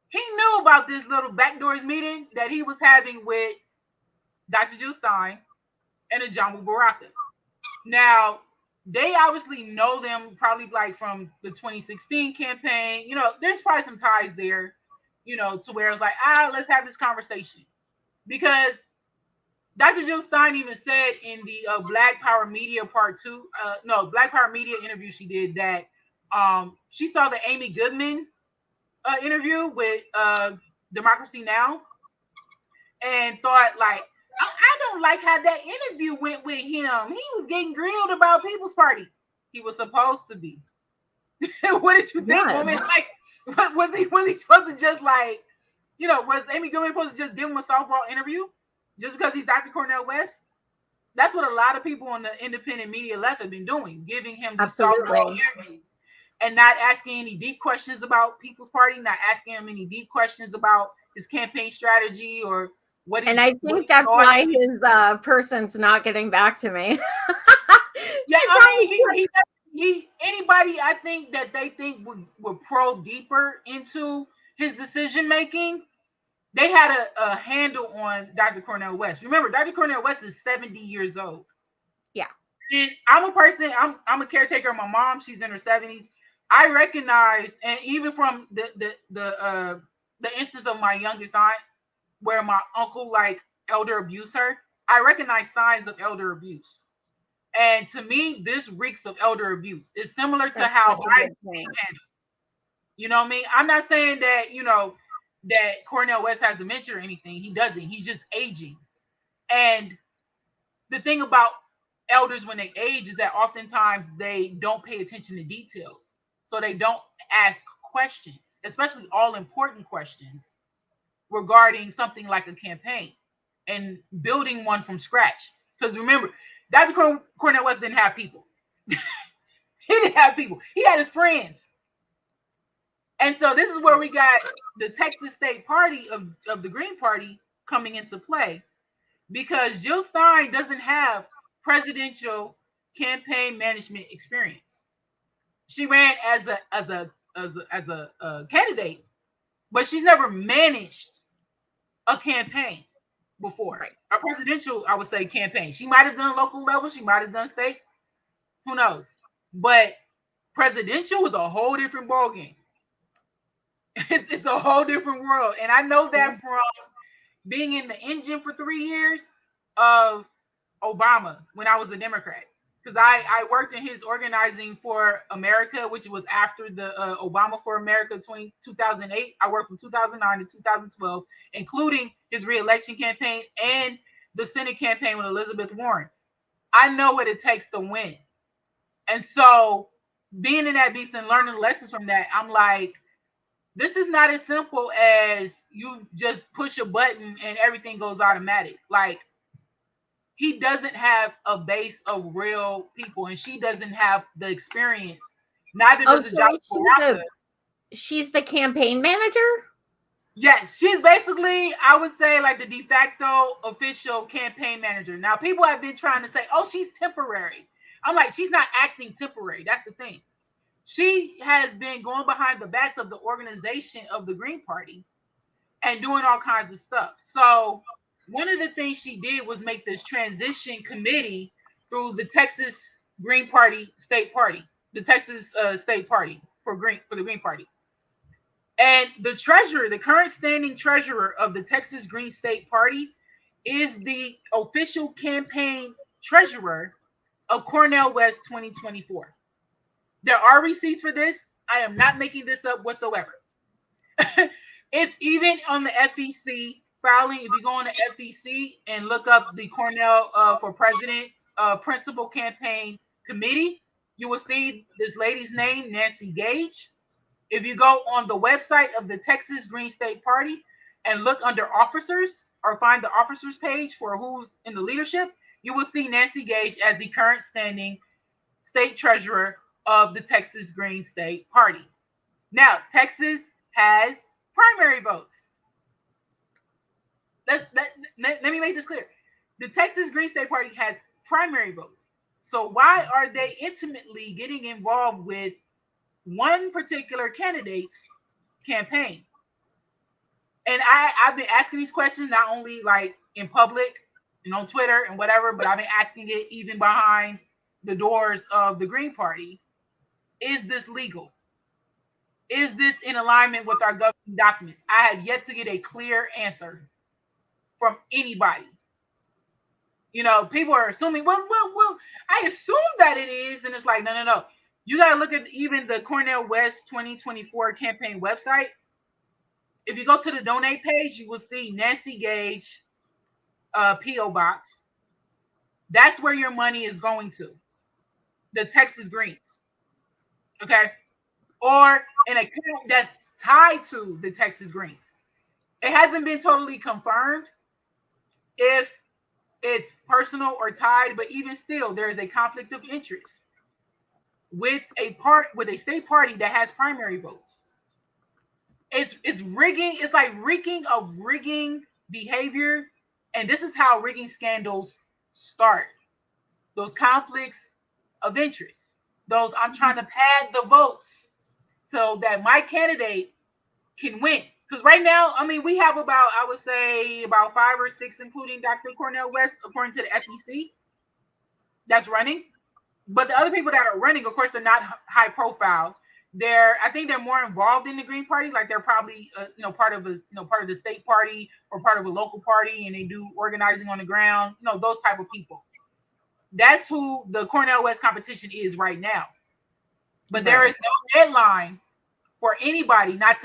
Speaker 2: he knew about this little backdoors meeting that he was having with Dr. Jill Stein and Ajamu Baraka. Now, they obviously know them probably from the 2016 campaign. There's probably some ties there, to where it's like, let's have this conversation. Because Dr. Jill Stein even said in the Black Power Media Black Power Media interview she did that she saw the Amy Goodman interview with Democracy Now! And thought I don't like how that interview went with him. He was getting grilled about People's Party. He was supposed to be. What did you think, woman? Was he supposed to just was Amy Goodman supposed to just give him a softball interview just because he's Dr. Cornel West? That's what a lot of people on the independent media left have been doing, giving him the softball interviews and not asking any deep questions about People's Party, not asking him any deep questions about his campaign strategy or what.
Speaker 1: And I think that's why his person's not getting back to me.
Speaker 2: Yeah, I mean, anybody I think that they think would probe deeper into his decision making, they had a handle on Dr. Cornel West. Remember, Dr. Cornel West is 70 years old.
Speaker 1: Yeah.
Speaker 2: And I'm a person, I'm a caretaker of my mom. She's in her 70s. I recognize, and even from the instance of my youngest aunt, where my uncle like elder abused her, I recognize signs of elder abuse. And to me, this reeks of elder abuse. It's similar to
Speaker 1: That's
Speaker 2: how
Speaker 1: such a
Speaker 2: I
Speaker 1: good point.
Speaker 2: handle. You know what I mean? I'm not saying that, that Cornel West has dementia or anything. He doesn't. He's just aging. And the thing about elders when they age is that oftentimes they don't pay attention to details. So they don't ask questions, especially all important questions regarding something like a campaign and building one from scratch. Because remember, Dr. Cornel West didn't have people. He didn't have people. He had his friends. And so this is where we got the Texas State Party of the Green Party coming into play, because Jill Stein doesn't have presidential campaign management experience. She ran as a candidate, but she's never managed a campaign before.
Speaker 1: Right.
Speaker 2: A presidential, I would say, campaign. She might have done local level, she might have done state, who knows? But presidential was a whole different ballgame. It's a whole different world, and I know that from being in the engine for 3 years of Obama when I was a Democrat. Because I worked in his Organizing for America, which was after the Obama for America 2008. I worked from 2009 to 2012, including his reelection campaign and the Senate campaign with Elizabeth Warren. I know what it takes to win. And so being in that beast and learning lessons from that, I'm like, this is not as simple as you just push a button and everything goes automatic. Like, he doesn't have a base of real people, and she doesn't have the experience. Neither does
Speaker 1: she's the campaign manager?
Speaker 2: Yes, she's basically, I would say, like the de facto official campaign manager. Now, people have been trying to say, oh, she's temporary. I'm like, she's not acting temporary. That's the thing. She has been going behind the backs of the organization of the Green Party and doing all kinds of stuff. So one of the things she did was make this transition committee through the Texas Green Party State Party, the Texas State Party for the Green Party. And the treasurer, the current standing treasurer of the Texas Green State Party, is the official campaign treasurer of Cornel West 2024. There are receipts for this. I am not making this up whatsoever. It's even on the FEC filing. If you go on the FEC and look up the Cornel for President Principal Campaign Committee, you will see this lady's name, Nancy Gage. If you go on the website of the Texas Green State Party and look under officers or find the officers page for who's in the leadership, you will see Nancy Gage as the current standing state treasurer of the Texas Green State Party. Now, Texas has primary votes. Let me make this clear. The Texas Green State Party has primary votes. So why are they intimately getting involved with one particular candidate's campaign? And I've been asking these questions not only like in public and on Twitter and whatever, but I've been asking it even behind the doors of the Green Party. Is this legal? Is this in alignment with our governing documents? I have yet to get a clear answer from anybody. You know, people are assuming, well, I assume that it is. And it's like, no. You got to look at even the Cornel West 2024 campaign website. If you go to the donate page, you will see Nancy Gage P.O. Box. That's where your money is going to. The Texas Greens. Okay? Or an account that's tied to the Texas Greens. It hasn't been totally confirmed if it's personal or tied, but even still, there is a conflict of interest with a state party that has primary votes. It's rigging. It's like reeking of rigging behavior, and this is how rigging scandals start. Those conflicts of interest. Those, I'm trying to pad the votes so that my candidate can win. Because right now, I mean, we have about, I would say, about 5 or 6, including Dr. Cornel West, according to the FEC, that's running. But the other people that are running, of course, they're not high profile. I think they're more involved in the Green Party. Like they're probably part of part of the state party or part of a local party, and they do organizing on the ground. Those type of people. That's who the Cornel West competition is right now. But there is no deadline for anybody not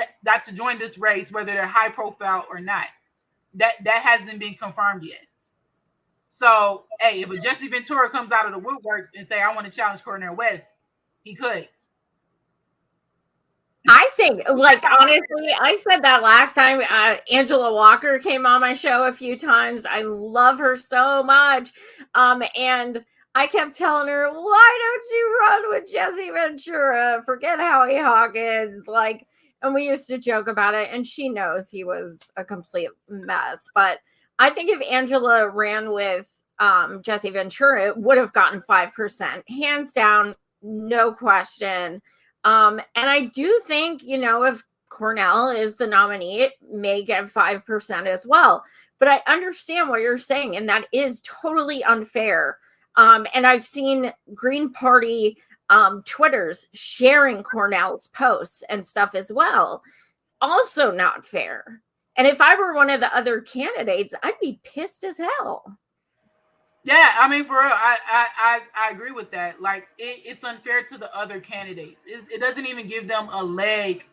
Speaker 2: to join this race, whether they're high profile or not. That hasn't been confirmed yet. So, hey, if a Jesse Ventura comes out of the woodworks and say, I want to challenge Cornel West, he could.
Speaker 1: I think, like, honestly, I said that last time. Angela Walker came on my show a few times. I love her so much. And I kept telling her, why don't you run with Jesse Ventura? Forget Howie Hawkins. Like, and we used to joke about it, and she knows he was a complete mess. But I think if Angela ran with Jesse Ventura, it would have gotten 5%. Hands down, no question. And I do think, if Cornel is the nominee, it may get 5% as well. But I understand what you're saying, and that is totally unfair. And I've seen Green Party Twitters sharing Cornel's posts and stuff as well. Also not fair. And if I were one of the other candidates, I'd be pissed as hell.
Speaker 2: Yeah, I mean, for real, I agree with that. Like, it's unfair to the other candidates. It doesn't even give them a leg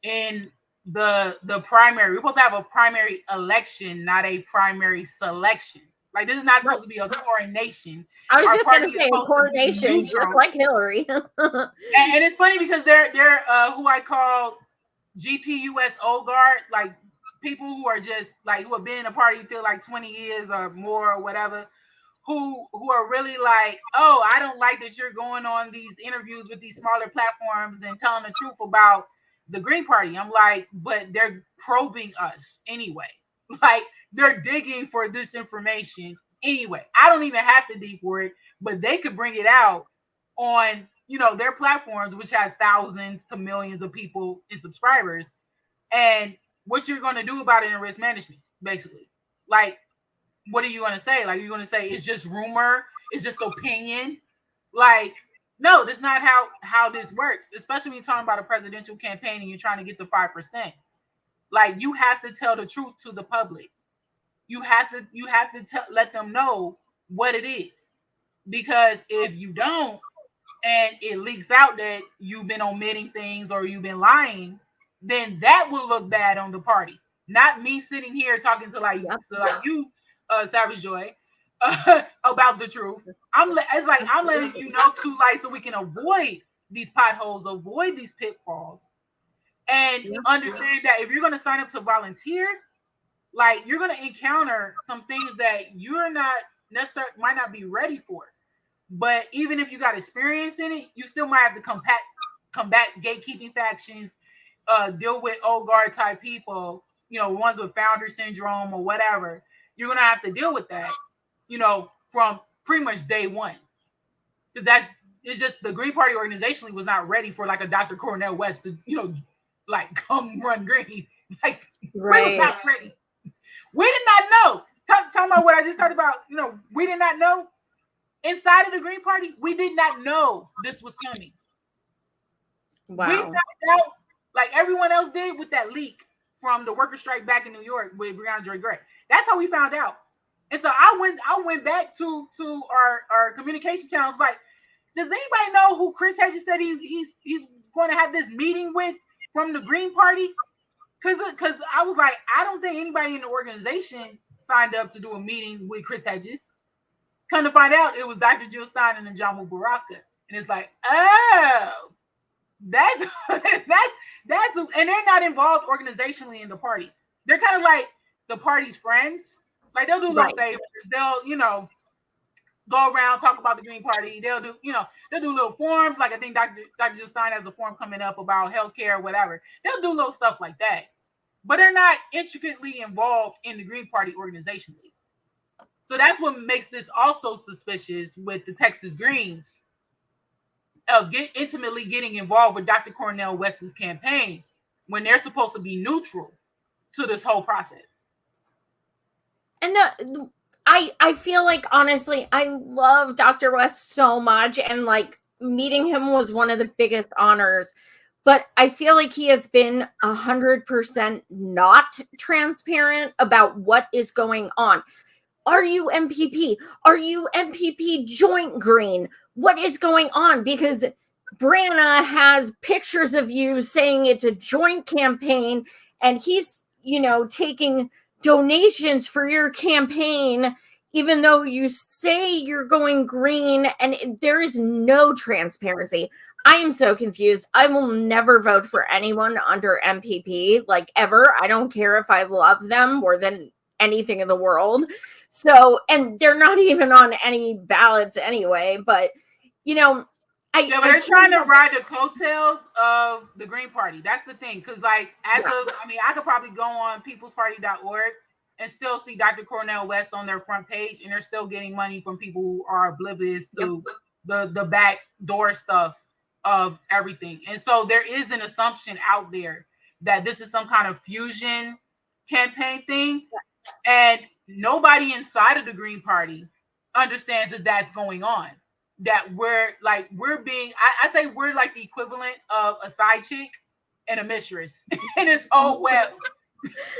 Speaker 2: in the primary. We're supposed to have a primary election, not a primary selection. Like, this is not supposed to be a coronation.
Speaker 1: I was just going to say a coronation, just like Hillary.
Speaker 2: and it's funny because they're who I call GPUS old guard, like people who are just like who have been in a party feel like 20 years or more or whatever. Who are really like, oh, I don't like that you're going on these interviews with these smaller platforms and telling the truth about the Green Party. I'm like, but they're probing us anyway. Like, they're digging for this information anyway. I don't even have to dig for it, but they could bring it out on, their platforms, which has thousands to millions of people and subscribers. And what you're going to do about it in risk management, basically. Like, what are you going to say? Like, you're going to say it's just rumor, it's just opinion? Like, no, that's not how this works, especially when you're talking about a presidential campaign and you're trying to get to 5%. Like, you have to tell the truth to the public. You have to let them know what it is. Because if you don't, and it leaks out that you've been omitting things or you've been lying, then that will look bad on the party. Not me sitting here talking to like you, Savage Joy, about the truth. I'm letting you know too, like, so we can avoid these potholes, avoid these pitfalls, and understand that if you're going to sign up to volunteer, like, you're going to encounter some things that you're not necessarily might not be ready for. But even if you got experience in it, you still might have to combat gatekeeping factions, deal with old guard type people, ones with founder syndrome or whatever. You're going to have to deal with that, from pretty much day one. Because it's just the Green Party organizationally was not ready for like a Dr. Cornel West to, like, come run green. Like, right. We were not ready. We did not know. Talking about what I just talked about, we did not know. Inside of the Green Party, we did not know this was coming. Wow. We found out like everyone else did with that leak from the worker strike back in New York with Breonna Joy Gray. That's how we found out. And so I went back to our communication channels. Like, does anybody know who Chris Hedges said he's going to have this meeting with from the Green Party? Because I was like, I don't think anybody in the organization signed up to do a meeting with Chris Hedges. Come to find out, it was Dr. Jill Stein and Njamu Baraka. And it's like, oh, that's and they're not involved organizationally in the party. They're kind of like the party's friends. Like, they'll do little favors. They'll, go around, talk about the Green Party. They'll do little forums. Like, I think Dr. Jill Stein has a forum coming up about healthcare or whatever. They'll do little stuff like that. But they're not intricately involved in the Green Party organizationally. So that's what makes this also suspicious with the Texas Greens of intimately getting involved with Dr. Cornel West's campaign when they're supposed to be neutral to this whole process.
Speaker 1: And I feel like, honestly, I love Dr. West so much, and like meeting him was one of the biggest honors. but I feel like he has been 100% not transparent about what is going on. Are you MPP? Are you MPP Joint Green? What is going on? Because Branna has pictures of you saying it's a joint campaign, and he's, taking donations for your campaign, even though you say you're going green, and there is no transparency. I am so confused. I will never vote for anyone under MPP, like ever. I don't care if I love them more than anything in the world. So, and they're not even on any ballots anyway, but
Speaker 2: Yeah, but they're trying to ride the coattails of the Green Party. That's the thing. Because, like, I could probably go on peoplesparty.org and still see Dr. Cornel West on their front page, and they're still getting money from people who are oblivious to the back door stuff of everything. And so there is an assumption out there that this is some kind of fusion campaign thing. And nobody inside of the Green Party understands that that's going on. That we're being, I say we're like the equivalent of a side chick and a mistress in this whole web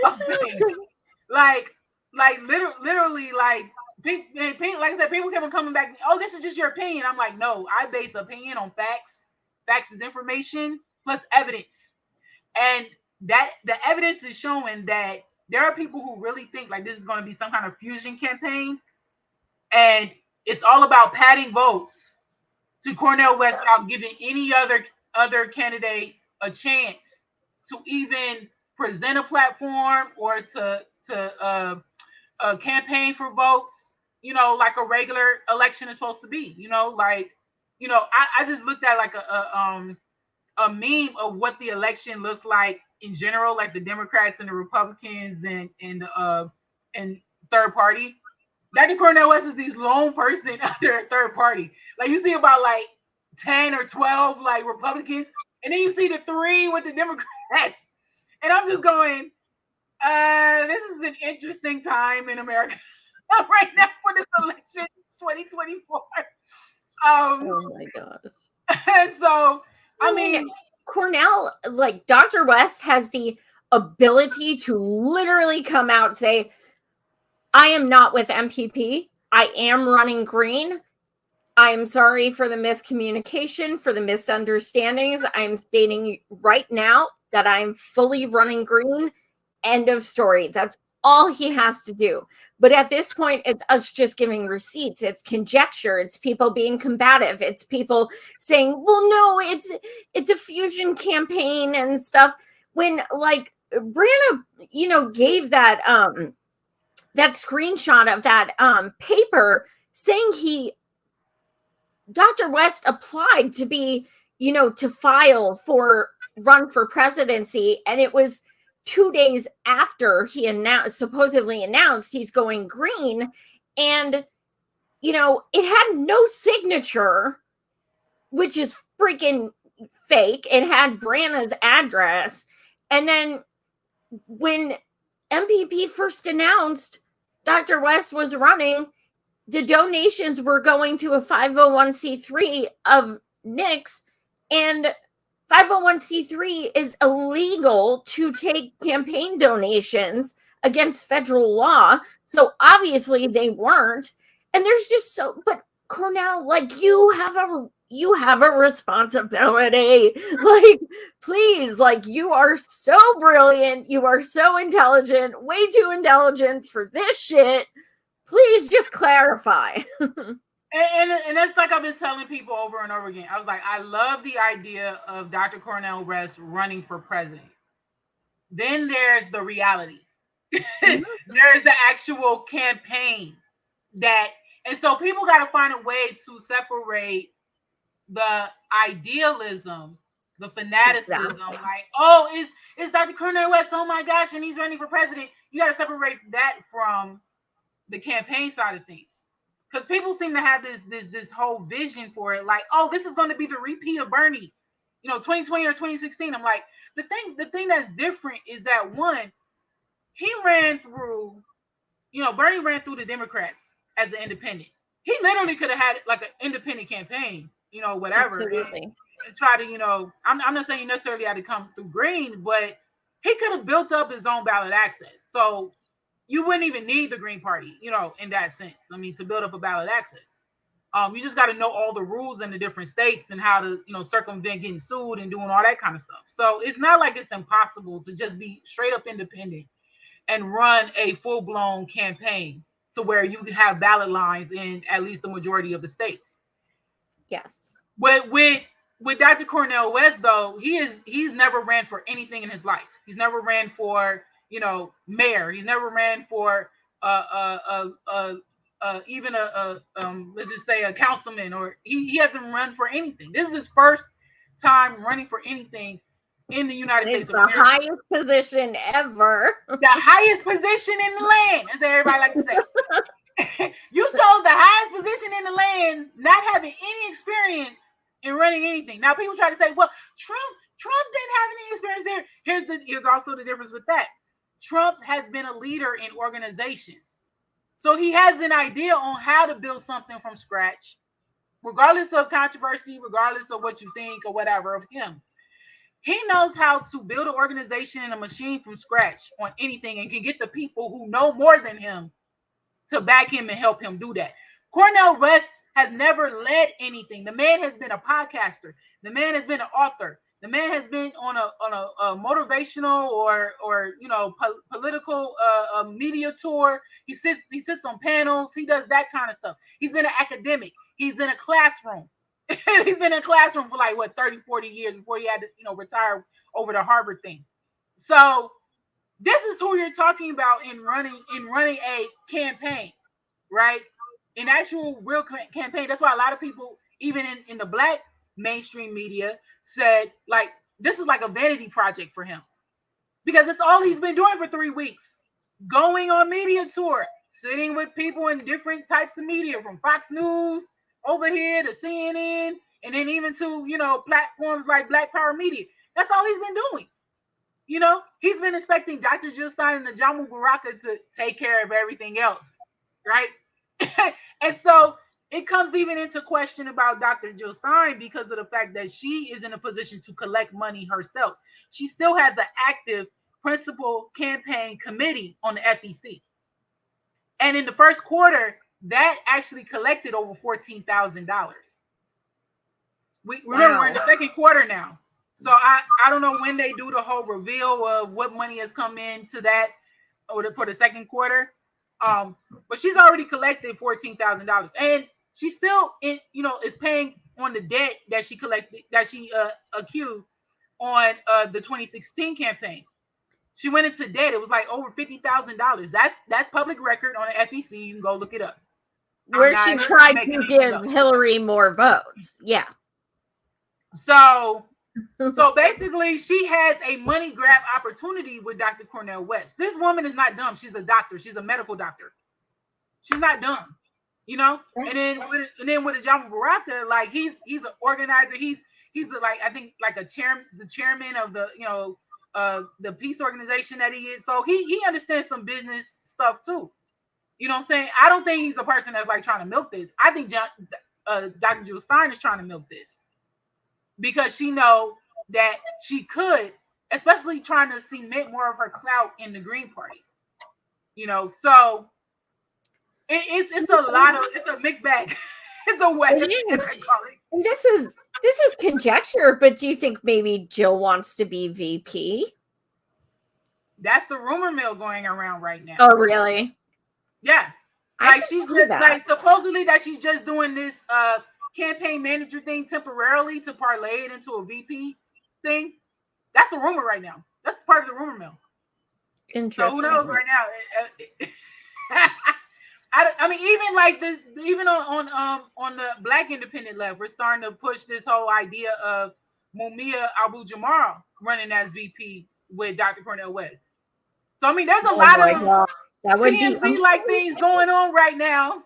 Speaker 2: of things. Like literally, like I said, people kept coming back. Oh, this is just your opinion. I'm like, no, I base opinion on facts. Facts is information plus evidence, and that the evidence is showing that there are people who really think like this is going to be some kind of fusion campaign, and it's all about padding votes to Cornel West without giving any other candidate a chance to even present a platform or to campaign for votes. Like a regular election is supposed to be. I just looked at like a meme of what the election looks like in general, like the Democrats and the Republicans and third party. Dr. Cornel West is this lone person under a third party. Like you see about like 10 or 12 like Republicans, and then you see the 3 with the Democrats. And I'm just going, this is an interesting time in America right now for this election, 2024.
Speaker 1: Oh my God.
Speaker 2: And so, I mean,
Speaker 1: Cornel, like Dr. West has the ability to literally come out and say, I am not with MPP. I am running green. I'm sorry for the miscommunication, for the misunderstandings. I'm stating right now that I'm fully running green. End of story. That's all he has to do. But at this point, it's us just giving receipts. It's conjecture. It's people being combative. It's people saying, well, no, it's a fusion campaign and stuff. When like Branna, gave that that screenshot of that paper saying Dr. West applied to be, to file for run for presidency, and it was 2 days after he supposedly announced he's going green, and it had no signature, which is freaking fake. It had Branna's address, and then when MPP first announced Dr. West was running, the donations were going to a 501c3 of Nick's, and 501c3 is illegal to take campaign donations against federal law. So obviously they weren't. And there's just but Cornel, like you have a responsibility. Like, please, like you are so brilliant. You are so intelligent, way too intelligent for this shit. Please just clarify.
Speaker 2: And that's like I've been telling people over and over again. I was like, I love the idea of Dr. Cornel West running for president. Then there's the reality. There's the actual campaign and so people got to find a way to separate the idealism, the fanaticism. Exactly. Like, oh, it's Dr. Cornel West. Oh my gosh, and he's running for president. You got to separate that from the campaign side of things. Because people seem to have this whole vision for it, like, oh, this is going to be the repeat of Bernie, 2020 or 2016. I'm like, the thing that's different is that one, he ran through, Bernie ran through the Democrats as an independent. He literally could have had like an independent campaign, whatever.
Speaker 1: Absolutely.
Speaker 2: try to, I'm not saying you necessarily had to come through Green, but he could have built up his own ballot access. So you wouldn't even need the Green Party, in that sense. I mean, to build up a ballot access. You just got to know all the rules in the different states and how to, circumvent getting sued and doing all that kind of stuff. So it's not like it's impossible to just be straight up independent and run a full-blown campaign to where you can have ballot lines in at least the majority of the states.
Speaker 1: Yes.
Speaker 2: But with Dr. Cornel West, though, he's never ran for anything in his life. He's never ran for, mayor. He's never ran for even let's just say a councilman, or he hasn't run for anything. This is his first time running for anything in the United States of America.
Speaker 1: The highest position ever.
Speaker 2: The highest position in the land, as everybody like to say. You chose the highest position in the land, not having any experience in running anything. Now people try to say, well, Trump didn't have any experience there. Here's also the difference with that. Trump has been a leader in organizations. So he has an idea on how to build something from scratch, regardless of controversy, regardless of what you think or whatever of him. He knows how to build an organization and a machine from scratch on anything, and can get the people who know more than him to back him and help him do that. Cornel West has never led anything. The man has been a podcaster. The man has been an author. The man has been on a motivational or political media tour. He sits on panels. He does that kind of stuff. He's been an academic. He's in a classroom. He's been in a classroom for like 30, 40 years before he had to retire over the Harvard thing. So this is who you're talking about in running a campaign, right? An actual real campaign. That's why a lot of people, even in the Black mainstream media, said like this is like a vanity project for him, because that's all he's been doing for 3 weeks, going on media tour, sitting with people in different types of media, from Fox News over here to CNN, and then even to platforms like Black Power Media. That's all he's been doing. He's been expecting Dr. Jill Stein and Najamu Baraka to take care of everything else, right? And so it comes even into question about Dr. Jill Stein because of the fact that she is in a position to collect money herself. She still has an active principal campaign committee on the FEC. And in the first quarter, that actually collected over $14,000. Remember, we're in the second quarter now. So I don't know when they do the whole reveal of what money has come into that for the second quarter. But she's already collected $14,000, and she still is paying on the debt that she collected, that she accused on the 2016 campaign. She went into debt. It was like over $50,000. That's public record on the FEC. You can go look it up.
Speaker 1: Where she tried to give Hillary more votes. Yeah.
Speaker 2: So basically, she has a money grab opportunity with Dr. Cornel West. This woman is not dumb. She's a doctor. She's a medical doctor. She's not dumb, And then with Najamu Baraka, like he's an organizer. He's I think the chairman of the peace organization that he is. So he understands some business stuff too. You know what I'm saying? I don't think he's a person that's like trying to milk this. I think Dr. Jill Stein is trying to milk this, because she know that she could, especially trying to cement more of her clout in the Green Party. So it's a mixed bag. It's a weapon.
Speaker 1: And this is conjecture, but do you think maybe Jill wants to be VP?
Speaker 2: That's the rumor mill going around right now.
Speaker 1: Oh, really?
Speaker 2: Yeah. Like she's just like supposedly that she's just doing this campaign manager thing temporarily to parlay it into a VP thing. That's the rumor right now. That's part of the rumor mill.
Speaker 1: Interesting.
Speaker 2: So who knows right now? I mean, even like this, even on the Black independent left, we're starting to push this whole idea of Mumia Abu-Jamal running as VP with Dr. Cornel West. So I mean, there's a lot of TMZ like things going on right now.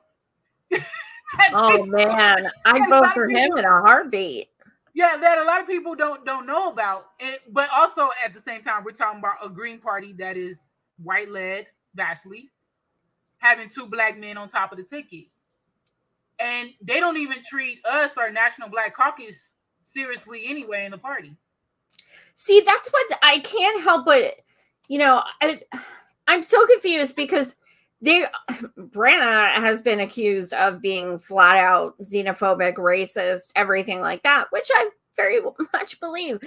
Speaker 1: Oh man, I'd vote for him in a heartbeat.
Speaker 2: Yeah, that a lot of people don't know about. But also at the same time, we're talking about a Green Party that is white-led vastly, having 2 Black men on top of the ticket. And they don't even treat us or National Black Caucus seriously anyway in the party.
Speaker 1: See, that's what I can't help but, I'm so confused because Branna has been accused of being flat out xenophobic, racist, everything like that, which I very much believe.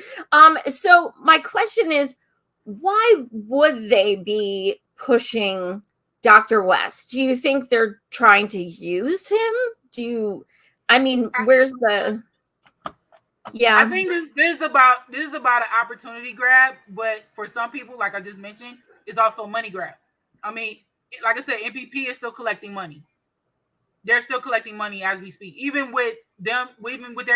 Speaker 1: So my question is, why would they be pushing Dr. West? Do you think they're trying to use him? Where's the
Speaker 2: I think this is about an opportunity grab, but for some people, like I just mentioned, it's also a money grab. I mean, like I said, MPP is still collecting money. They're still collecting money as we speak, even with their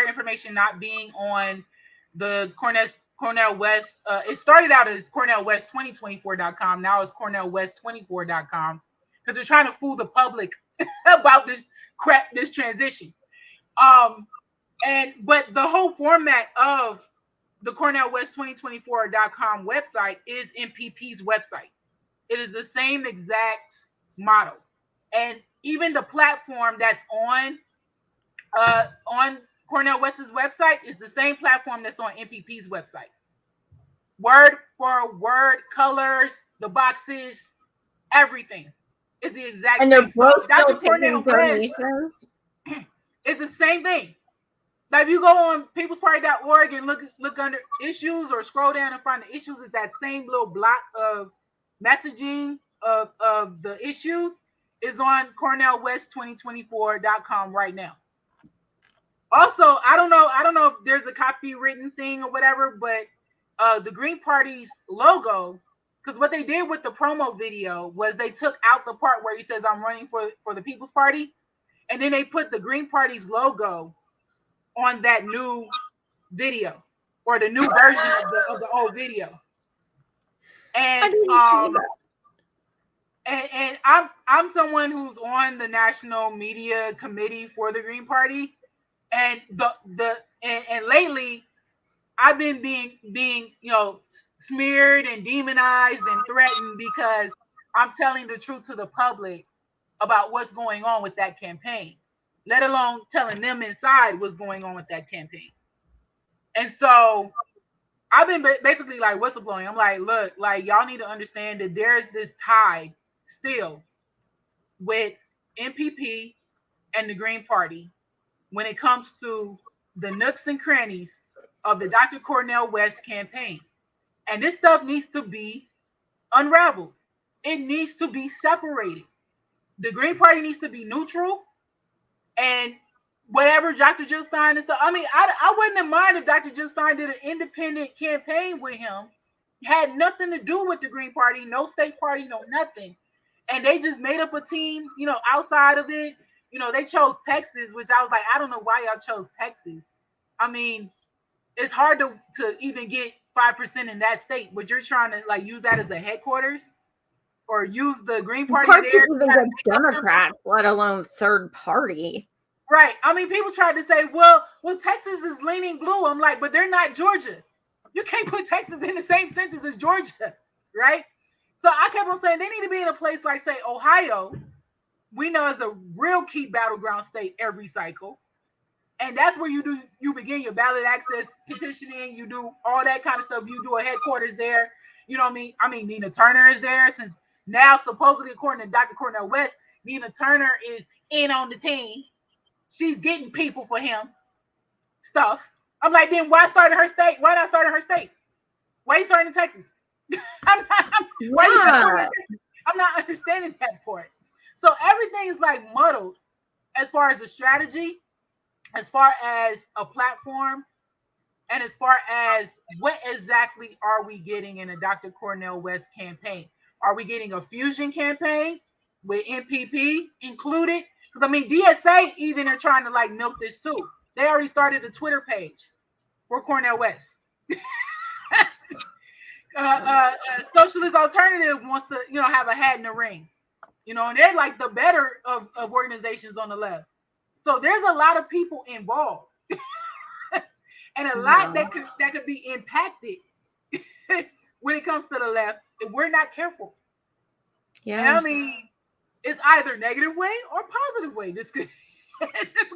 Speaker 2: information not being on the Cornel West. It started out as CornelWest2024.com. Now it's CornelWest24.com because they're trying to fool the public about this transition. But the whole format of the CornelWest2024.com website is MPP's website. It is the same exact model, and even the platform that's on Cornel West's website is the same platform that's on MPP's website. Word for word, colors, the boxes, everything is the exact
Speaker 1: and
Speaker 2: same.
Speaker 1: they're both still taking donations.
Speaker 2: It's the same thing. Like if you go on peoplesparty.org and look under issues or scroll down and find the issues, it's that same little block of messaging of the issues is on CornelWest2024.com right now. Also, I don't know if there's a copywritten thing or whatever, but the Green Party's logo, because what they did with the promo video was they took out the part where he says I'm running for the People's Party, and then they put the Green Party's logo on that new video or the new version of the old video. And and I'm someone who's on the national media committee for the Green Party, and and lately I've been being smeared and demonized and threatened because I'm telling the truth to the public about what's going on with that campaign, let alone telling them inside what's going on with that campaign. And so I've been basically like whistleblowing. I'm like, look, like y'all need to understand that there's this tide still with MPP and the Green Party when it comes to the nooks and crannies of the Dr. Cornel West campaign. And this stuff needs to be unraveled. It needs to be separated. The Green Party needs to be neutral, and whatever Dr. Jill Stein and stuff. I mean, I wouldn't have minded if Dr. Jill Stein did an independent campaign with him. Had nothing to do with the Green Party, no state party, no nothing. And they just made up a team, outside of it. They chose Texas, which I was like, I don't know why y'all chose Texas. I mean, it's hard to even get 5% in that state, but you're trying to like use that as a headquarters or use the Green Party there.
Speaker 1: To even get Democrats, let alone third party.
Speaker 2: Right. I mean, people tried to say, well, Texas is leaning blue. I'm like, but they're not Georgia. You can't put Texas in the same sentence as Georgia, right? So I kept on saying they need to be in a place like, say, Ohio. We know is a real key battleground state every cycle. And that's where you begin your ballot access petitioning. You do all that kind of stuff. You do a headquarters there. You know what I mean? I mean, Nina Turner is there since now, supposedly, according to Dr. Cornel West, Nina Turner is in on the team. She's getting people for him stuff. I'm like, then why start in her state? Why not start in her state? Why are you starting in Texas? I'm not understanding that part. So everything is like muddled as far as a strategy, as far as a platform, and as far as what exactly are we getting in a Dr. Cornel West campaign? Are we getting a fusion campaign with MPP included? Because I mean, DSA even are trying to like milk this too. They already started a Twitter page for Cornel West. Socialist Alternative wants to, have a hat in the ring, and they're like the better of organizations on the left. So there's a lot of people involved, and a lot that could be impacted when it comes to the left if we're not careful. Yeah, and I mean, it's either negative way or positive way. This could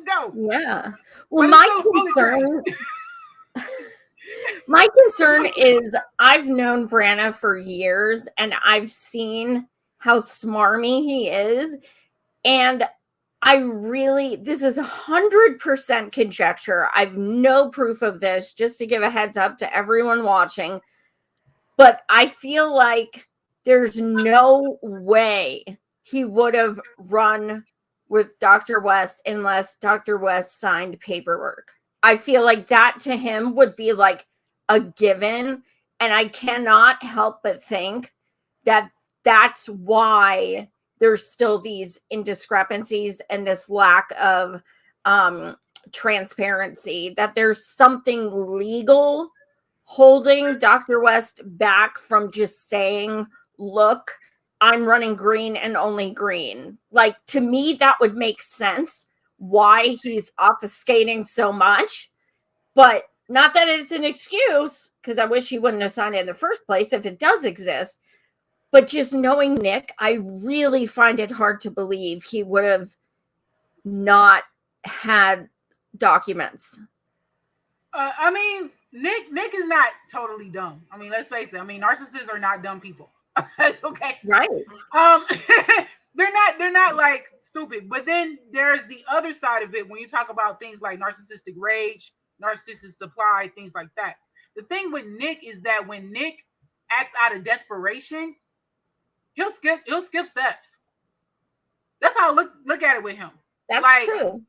Speaker 2: go.
Speaker 1: Yeah. Well, my concern. My concern is I've known Branna for years and I've seen how smarmy he is. And this is 100% conjecture. I've no proof of this, just to give a heads up to everyone watching. But I feel like there's no way he would have run with Dr. West unless Dr. West signed paperwork. I feel like that to him would be like a given. And I cannot help but think that that's why there's still these indiscrepancies and this lack of transparency, that there's something legal holding Dr. West back from just saying, look, I'm running green and only green. Like, to me, that would make sense why he's obfuscating so much, but not that it's an excuse, because I wish he wouldn't have signed it in the first place if it does exist. But just knowing Nick, I really find it hard to believe he would have not had documents.
Speaker 2: I mean, Nick is not totally dumb. I mean, let's face it. I mean, narcissists are not dumb people. Okay.
Speaker 1: Right.
Speaker 2: They're not like stupid. But then there's the other side of it when you talk about things like narcissistic rage, narcissistic supply, things like that. The thing with Nick is that when Nick acts out of desperation, he'll skip steps. That's how I look at it with him.
Speaker 1: That's
Speaker 2: like,
Speaker 1: true.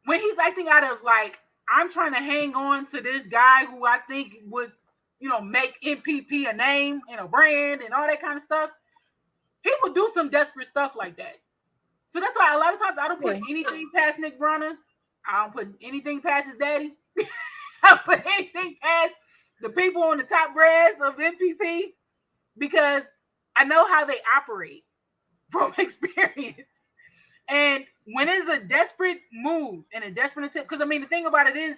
Speaker 2: When he's acting out of like, I'm trying to hang on to this guy who I think would, make MPP a name and a brand and all that kind of stuff. People do some desperate stuff like that. So that's why a lot of times I don't put anything past Nick Branna. I don't put anything past his daddy. I don't put anything past the people on the top brass of MPP, because I know how they operate from experience. And when it's a desperate move and a desperate attempt, because I mean, the thing about it is,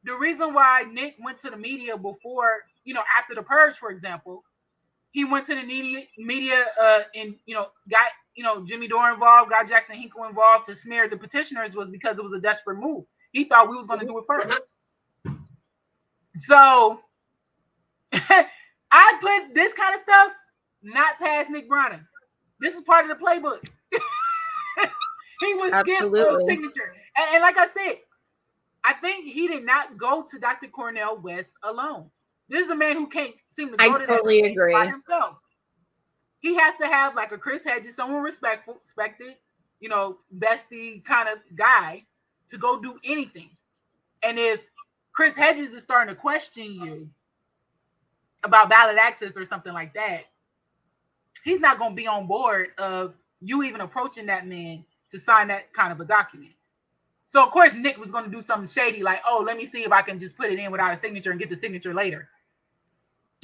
Speaker 2: the reason why Nick went to the media before, after the purge, for example, he went to the media and, got, Jimmy Dore involved, got Jackson Hinkle involved to smear the petitioners, was because it was a desperate move. He thought we was going to do it first. So I put this kind of stuff not past Nick Branna. This is part of the playbook. He was skipped a signature. And like I said, I think he did not go to Dr. Cornel West alone. This is a man who can't seem to go to
Speaker 1: totally
Speaker 2: that
Speaker 1: agree.
Speaker 2: by himself. He has to have like a Chris Hedges, someone respected, bestie kind of guy to go do anything. And if Chris Hedges is starting to question you about ballot access or something like that, he's not going to be on board of you even approaching that man to sign that kind of a document. So of course Nick was going to do something shady, like, oh, let me see if I can just put it in without a signature and get the signature later.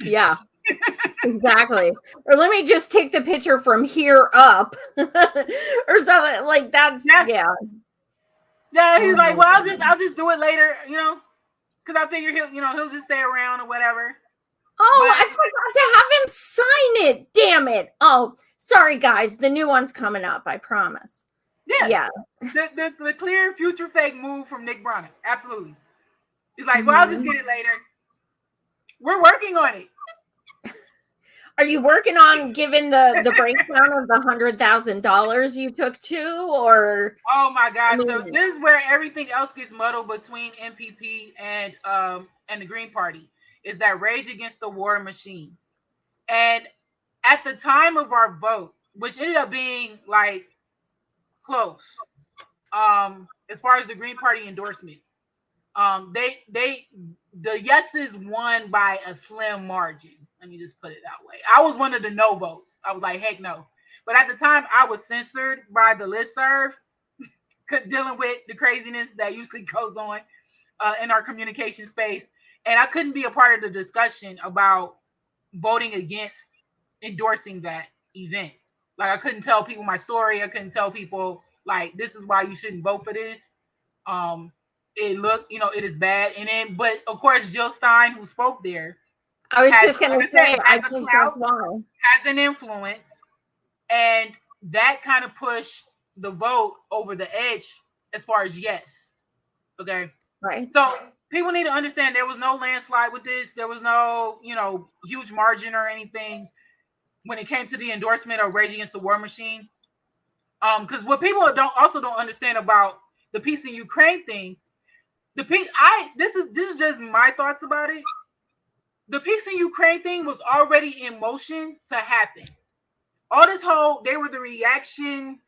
Speaker 1: Yeah, exactly. Or let me just take the picture from here up or something like that's yeah.
Speaker 2: He's like, well, I'll just do it later, because I figure he'll just stay around or whatever.
Speaker 1: Oh, I forgot to have him sign it. Damn it. Oh, sorry guys, the new one's coming up, I promise. Yeah.
Speaker 2: The clear future fake move from Nick Branna. Absolutely. He's like, well, I'll just get it later. We're working on it.
Speaker 1: Are you working on giving the breakdown of the $100,000 you took too, or?
Speaker 2: Oh my gosh! So this is where everything else gets muddled between MPP and the Green Party. Is that Rage Against the War Machine? And at the time of our vote, which ended up being like close, as far as the Green Party endorsement, the yeses won by a slim margin. Let me just put it that way. I was one of the no votes. I was like, heck no. But at the time, I was censored by the listserv, dealing with the craziness that usually goes on in our communication space. And I couldn't be a part of the discussion about voting against endorsing that event. Like, I couldn't tell people my story. I couldn't tell people, like, this is why you shouldn't vote for this. It is bad. And then, but of course, Jill Stein, who spoke there,
Speaker 1: I was just going to say, I think that's why.
Speaker 2: Has an influence, and that kind of pushed the vote over the edge as far as yes. Okay.
Speaker 1: Right.
Speaker 2: So people need to understand there was no landslide with this. There was no, huge margin or anything when it came to the endorsement of Rage Against the War Machine. Because what people don't understand about the peace in Ukraine thing, this is just my thoughts about it. The peace in Ukraine thing was already in motion to happen. All this they were the reaction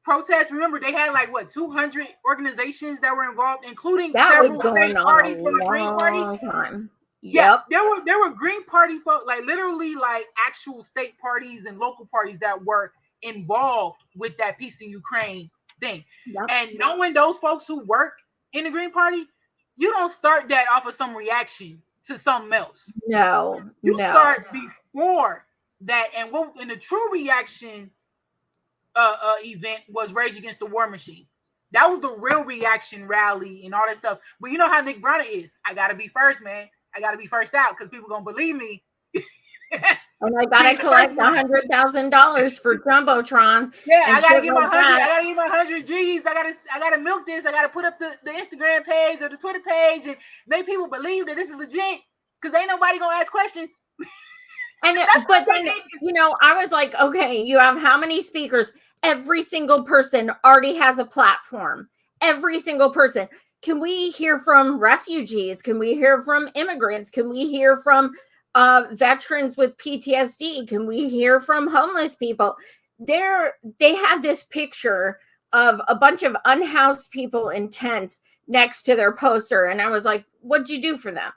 Speaker 2: protests. Remember, they had 200 organizations that were involved, including several state parties from the Green Party.
Speaker 1: Time.
Speaker 2: Yeah, there were Green Party folks, literally actual state parties and local parties that were involved with that peace in Ukraine thing. Yep. And knowing those folks who work in the Green Party, you don't start that off of some reaction to something else.
Speaker 1: No,
Speaker 2: you start before that. And the true reaction event was Rage Against the War Machine. That was the real reaction rally and all that stuff. But you know how Nick Bronner is. I gotta be first, man. I gotta be first out because people gonna believe me.
Speaker 1: And I gotta collect $100,000 for jumbotrons.
Speaker 2: Yeah, I gotta get my 100. I gotta get my 100 G's. I gotta milk this. I gotta put up the Instagram page or the Twitter page and make people believe that this is legit. Because ain't nobody gonna ask questions.
Speaker 1: And but then I was like, okay, you have how many speakers? Every single person already has a platform. Every single person. Can we hear from refugees? Can we hear from immigrants? Can we hear from veterans with PTSD? Can we hear from homeless people? They had this picture of a bunch of unhoused people in tents next to their poster. And I was like, what'd you do for them?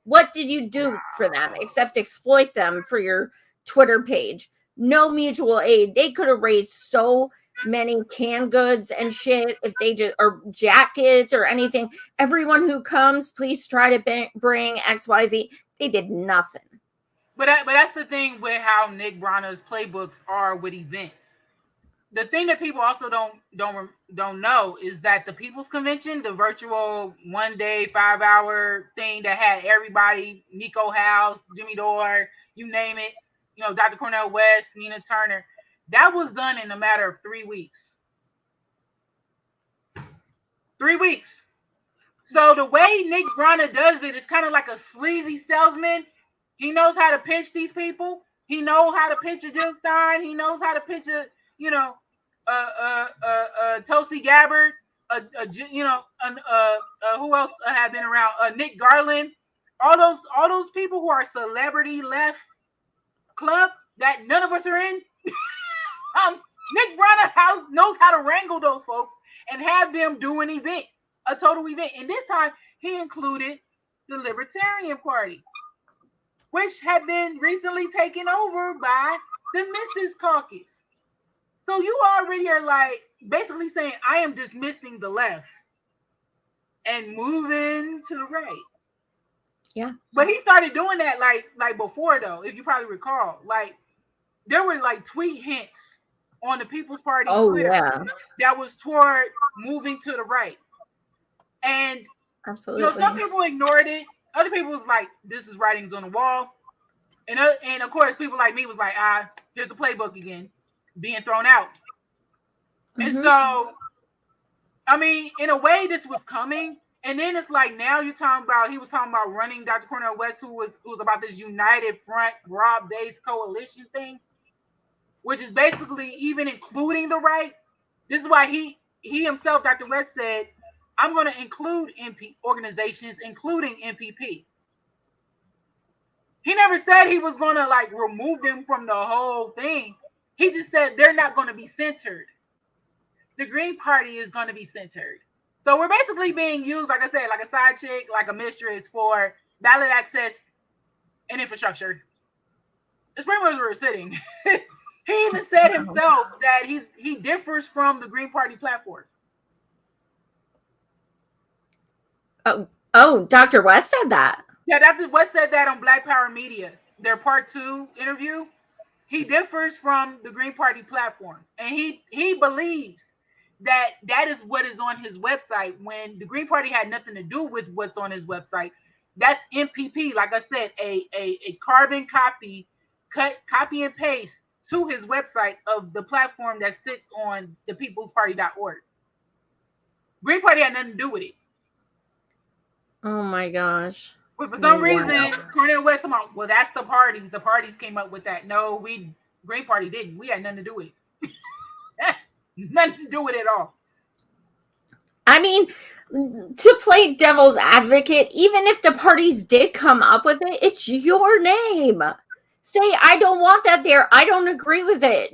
Speaker 1: What did you do for them except exploit them for your Twitter page? No mutual aid. They could have raised so many canned goods and shit if they just, or jackets or anything. Everyone who comes, please try to bring XYZ. They did nothing.
Speaker 2: But that's the thing with how Nick Bronner's playbooks are with events. The thing that people also don't know is that the People's Convention, the virtual 1 day 5 hour thing that had everybody, Nico House, Jimmy Dore, you name it, Dr. Cornel West, Nina Turner, that was done in a matter of 3 weeks. 3 weeks. So the way Nick Bronner does it is kind of like a sleazy salesman. He knows how to pitch these people. He knows how to pitch a Jill Stein. He knows how to pitch a, Tulsi Gabbard, who else had been around? Nick Garland. All those people who are celebrity left club that none of us are in. Nick Bronner knows how to wrangle those folks and have them do an event, a total event. And this time he included the Libertarian Party, which had been recently taken over by the Mrs. Caucus. So you already are basically saying, I am dismissing the left and moving to the right.
Speaker 1: Yeah.
Speaker 2: But he started doing that like before though, if you probably recall. There were tweet hints on the People's Party Twitter that was toward moving to the right. And
Speaker 1: absolutely,
Speaker 2: some people ignored it. Other people was like, this is writings on the wall. And of course, people like me was like, here's the playbook again, being thrown out. Mm-hmm. And so, I mean, in a way, this was coming. And then it's now he was talking about running Dr. Cornel West, who was about this United Front, broad-based coalition thing, which is basically even including the right. This is why he himself, Dr. West, said, I'm going to include MP organizations, including MPP. He never said he was going to remove them from the whole thing. He just said they're not going to be centered. The Green Party is going to be centered. So we're basically being used, like I said, like a side chick, like a mistress for ballot access and infrastructure. It's pretty much where we're sitting. He even said himself that he differs from the Green Party platform.
Speaker 1: Oh, Dr. West said that.
Speaker 2: Yeah, Dr. West said that on Black Power Media, their part 2 interview. He differs from the Green Party platform. And he believes that is what is on his website, when the Green Party had nothing to do with what's on his website. That's MPP, like I said, a carbon copy and paste to his website of the platform that sits on thepeoplesparty.org. Green Party had nothing to do with it.
Speaker 1: Oh my gosh.
Speaker 2: But for some reason,
Speaker 1: Wow.
Speaker 2: Cornel West, come on, well, that's the parties. The parties came up with that. No, Green Party didn't. We had nothing to do with it. Nothing to do with it at all.
Speaker 1: I mean, to play devil's advocate, even if the parties did come up with it, it's your name. Say, I don't want that there. I don't agree with it.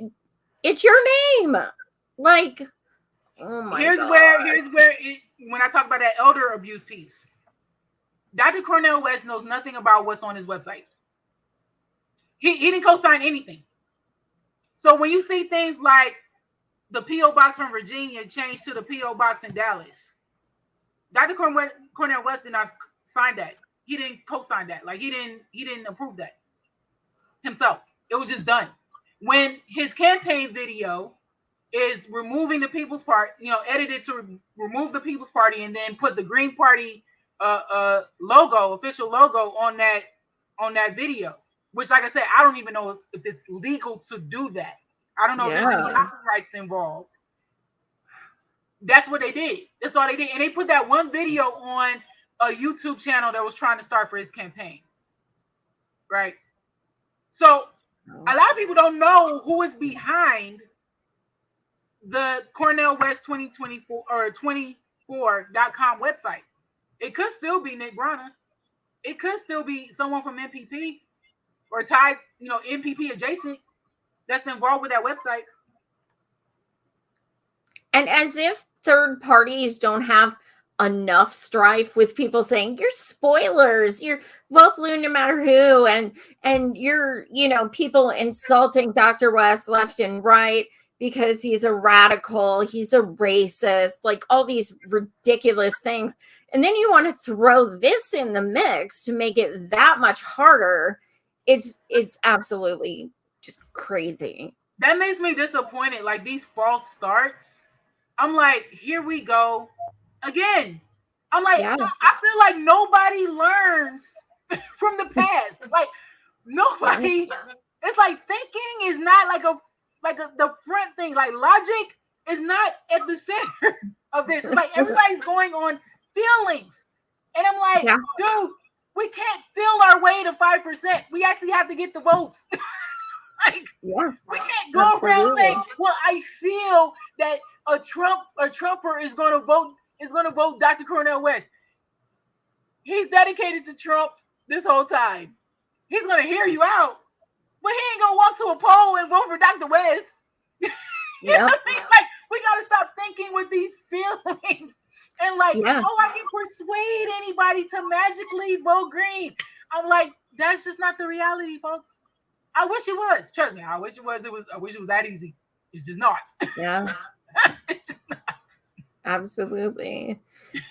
Speaker 1: It's your name. Like, oh my
Speaker 2: here's
Speaker 1: God.
Speaker 2: where when I talk about that elder abuse piece, Dr. Cornel West knows nothing about what's on his website. He didn't co-sign anything. So when you see things like the P.O. box from Virginia changed to the P.O. box in Dallas, Dr. Cornel West did not sign that. He didn't co-sign that. Like he didn't approve that himself. It was just done. When his campaign video is removing the People's Party, edited to remove the People's Party and then put the Green Party logo, official logo on that video, which, like I said, I don't even know if it's legal to do that. I don't know if there's any copyrights involved. That's what they did. That's all they did. And they put that one video on a YouTube channel that was trying to start for his campaign. Right? So a lot of people don't know who is behind the Cornel West 2024 or 24.com website. It could still be Nick Brana. It could still be someone from MPP or tied, MPP adjacent that's involved with that website.
Speaker 1: And as if third parties don't have enough strife with people saying you're spoilers, you're vote blue no matter who, and you're, people insulting Dr. West left and right because he's a radical, he's a racist, like all these ridiculous things. And then you want to throw this in the mix to make it that much harder. It's absolutely just crazy.
Speaker 2: That makes me disappointed. Like these false starts. I'm like, here we go again. I'm like, yeah. I feel like nobody learns from the past. Like nobody. It's like thinking is not like the front thing. Like logic is not at the center of this. It's like everybody's going on feelings, and I'm like, dude, we can't feel our way to 5%. We actually have to get the votes. Like, we can't go around saying, well, I feel that a Trumper is going to vote Dr. Cornel West. He's dedicated to Trump this whole time. He's going to hear you out, but he ain't going to walk to a poll and vote for Dr. West. You know what I mean? Like, we got to stop thinking with these feelings and like, oh, I can persuade anybody to magically vote green. I'm like, that's just not the reality, folks. I wish it was. Trust me, I wish it was. I wish it was that easy. It's just not.
Speaker 1: Yeah.
Speaker 2: It's just not.
Speaker 1: Absolutely.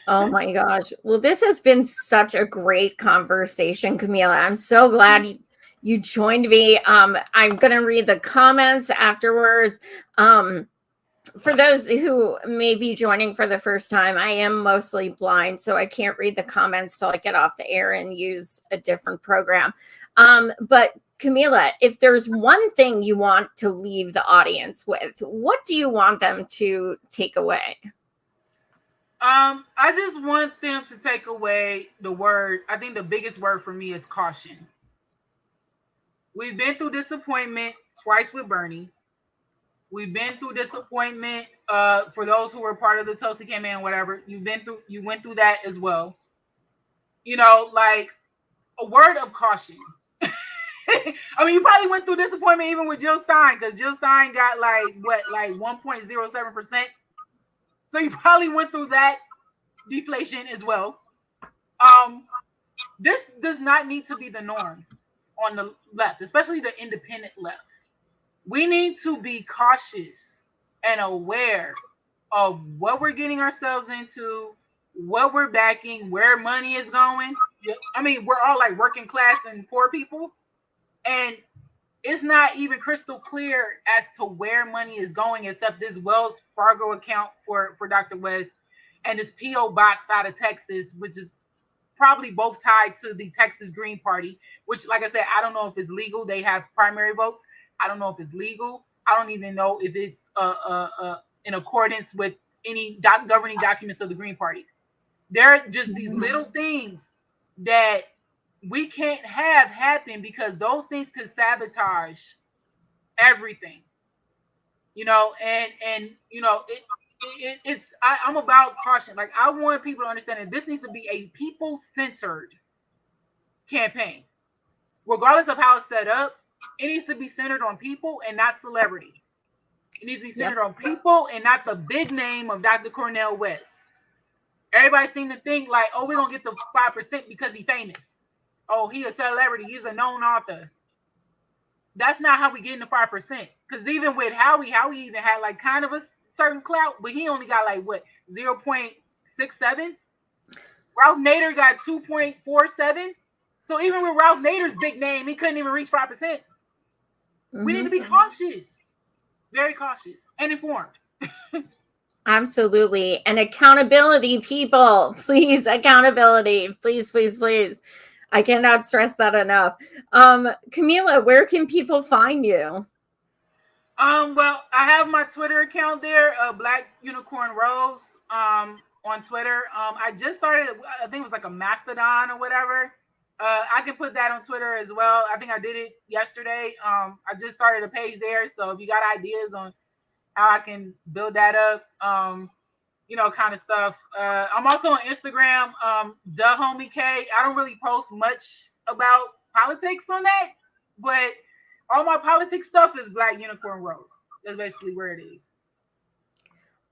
Speaker 1: Oh my gosh. Well, this has been such a great conversation, Camila. I'm so glad you joined me. I'm going to read the comments afterwards. For those who may be joining for the first time, I am mostly blind, so I can't read the comments till I get off the air and use a different program. But Camila, if there's one thing you want to leave the audience with, what do you want them to take away?
Speaker 2: I just want them to take away the word. I think the biggest word for me is caution. We've been through disappointment twice with Bernie. We've been through disappointment for those who were part of the Tulsi campaign, whatever. You went through that as well. Like a word of caution. I mean, you probably went through disappointment even with Jill Stein, because Jill Stein got like 1.07%. So you probably went through that deflation as well. This does not need to be the norm on the left, especially the independent left. We need to be cautious and aware of what we're getting ourselves into, what we're backing, where money is going. I mean, we're all like working class and poor people. And it's not even crystal clear as to where money is going, except this Wells Fargo account for Dr. West and this P.O. box out of Texas, which is probably both tied to the Texas Green Party, which, like I said, I don't know if it's legal. They have primary votes. I don't know if it's legal. I don't even know if it's in accordance with any governing documents of the Green Party. There are just these little things that we can't have happen because those things could sabotage everything. And I'm about caution. Like, I want people to understand that this needs to be a people-centered campaign. Regardless of how it's set up, it needs to be centered on people and not celebrity. It needs to be centered on people and not the big name of Dr. Cornel West. Everybody seems to think like, oh, we're gonna get the 5% because he's famous. Oh, he a celebrity, he's a known author. That's not how we get in the 5%. Because even with Howie even had like kind of a certain clout, but he only got like what, 0.67? Ralph Nader got 2.47. So even with Ralph Nader's big name, he couldn't even reach 5%. Mm-hmm. We need to be cautious, very cautious and informed.
Speaker 1: Absolutely. And accountability, people, please, accountability, please, please, please. I cannot stress that enough. Camila, where can people find you?
Speaker 2: Well, I have my Twitter account there, Black Unicorn Rose, on Twitter. I just started, I think it was like a Mastodon or whatever. I can put that on Twitter as well. I think I did it yesterday. I just started a page there. So if you got ideas on how I can build that up, kind of stuff. I'm also on Instagram, Da Homie K. I don't really post much about politics on that, but all my politics stuff is Black Unicorn Rose. That's basically where it is.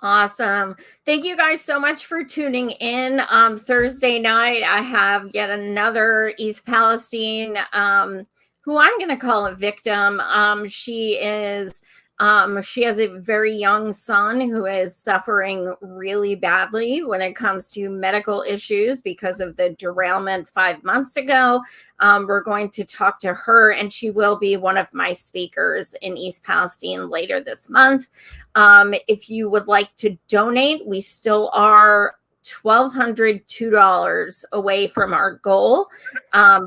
Speaker 1: Awesome. Thank you guys so much for tuning in. Thursday night, I have yet another East Palestine, who I'm going to call a victim. She has a very young son who is suffering really badly when it comes to medical issues because of the derailment 5 months ago. We're going to talk to her, and she will be one of my speakers in East Palestine later this month. If you would like to donate, we still are $1,202 away from our goal.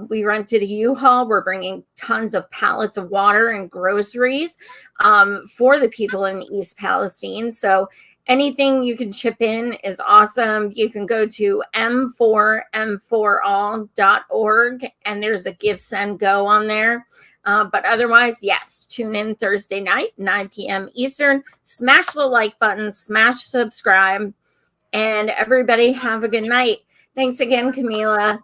Speaker 1: We rented a U-Haul. We're bringing tons of pallets of water and groceries for the people in East Palestine. So anything you can chip in is awesome. You can go to m4m4all.org, and there's a Give, Send, Go on there. But otherwise, yes, tune in Thursday night, 9 p.m. Eastern. Smash the like button, smash subscribe. And everybody have a good night. Thanks again, Camila.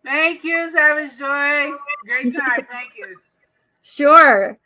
Speaker 2: Thank you, Savage Joy. Great time. Thank you.
Speaker 1: Sure.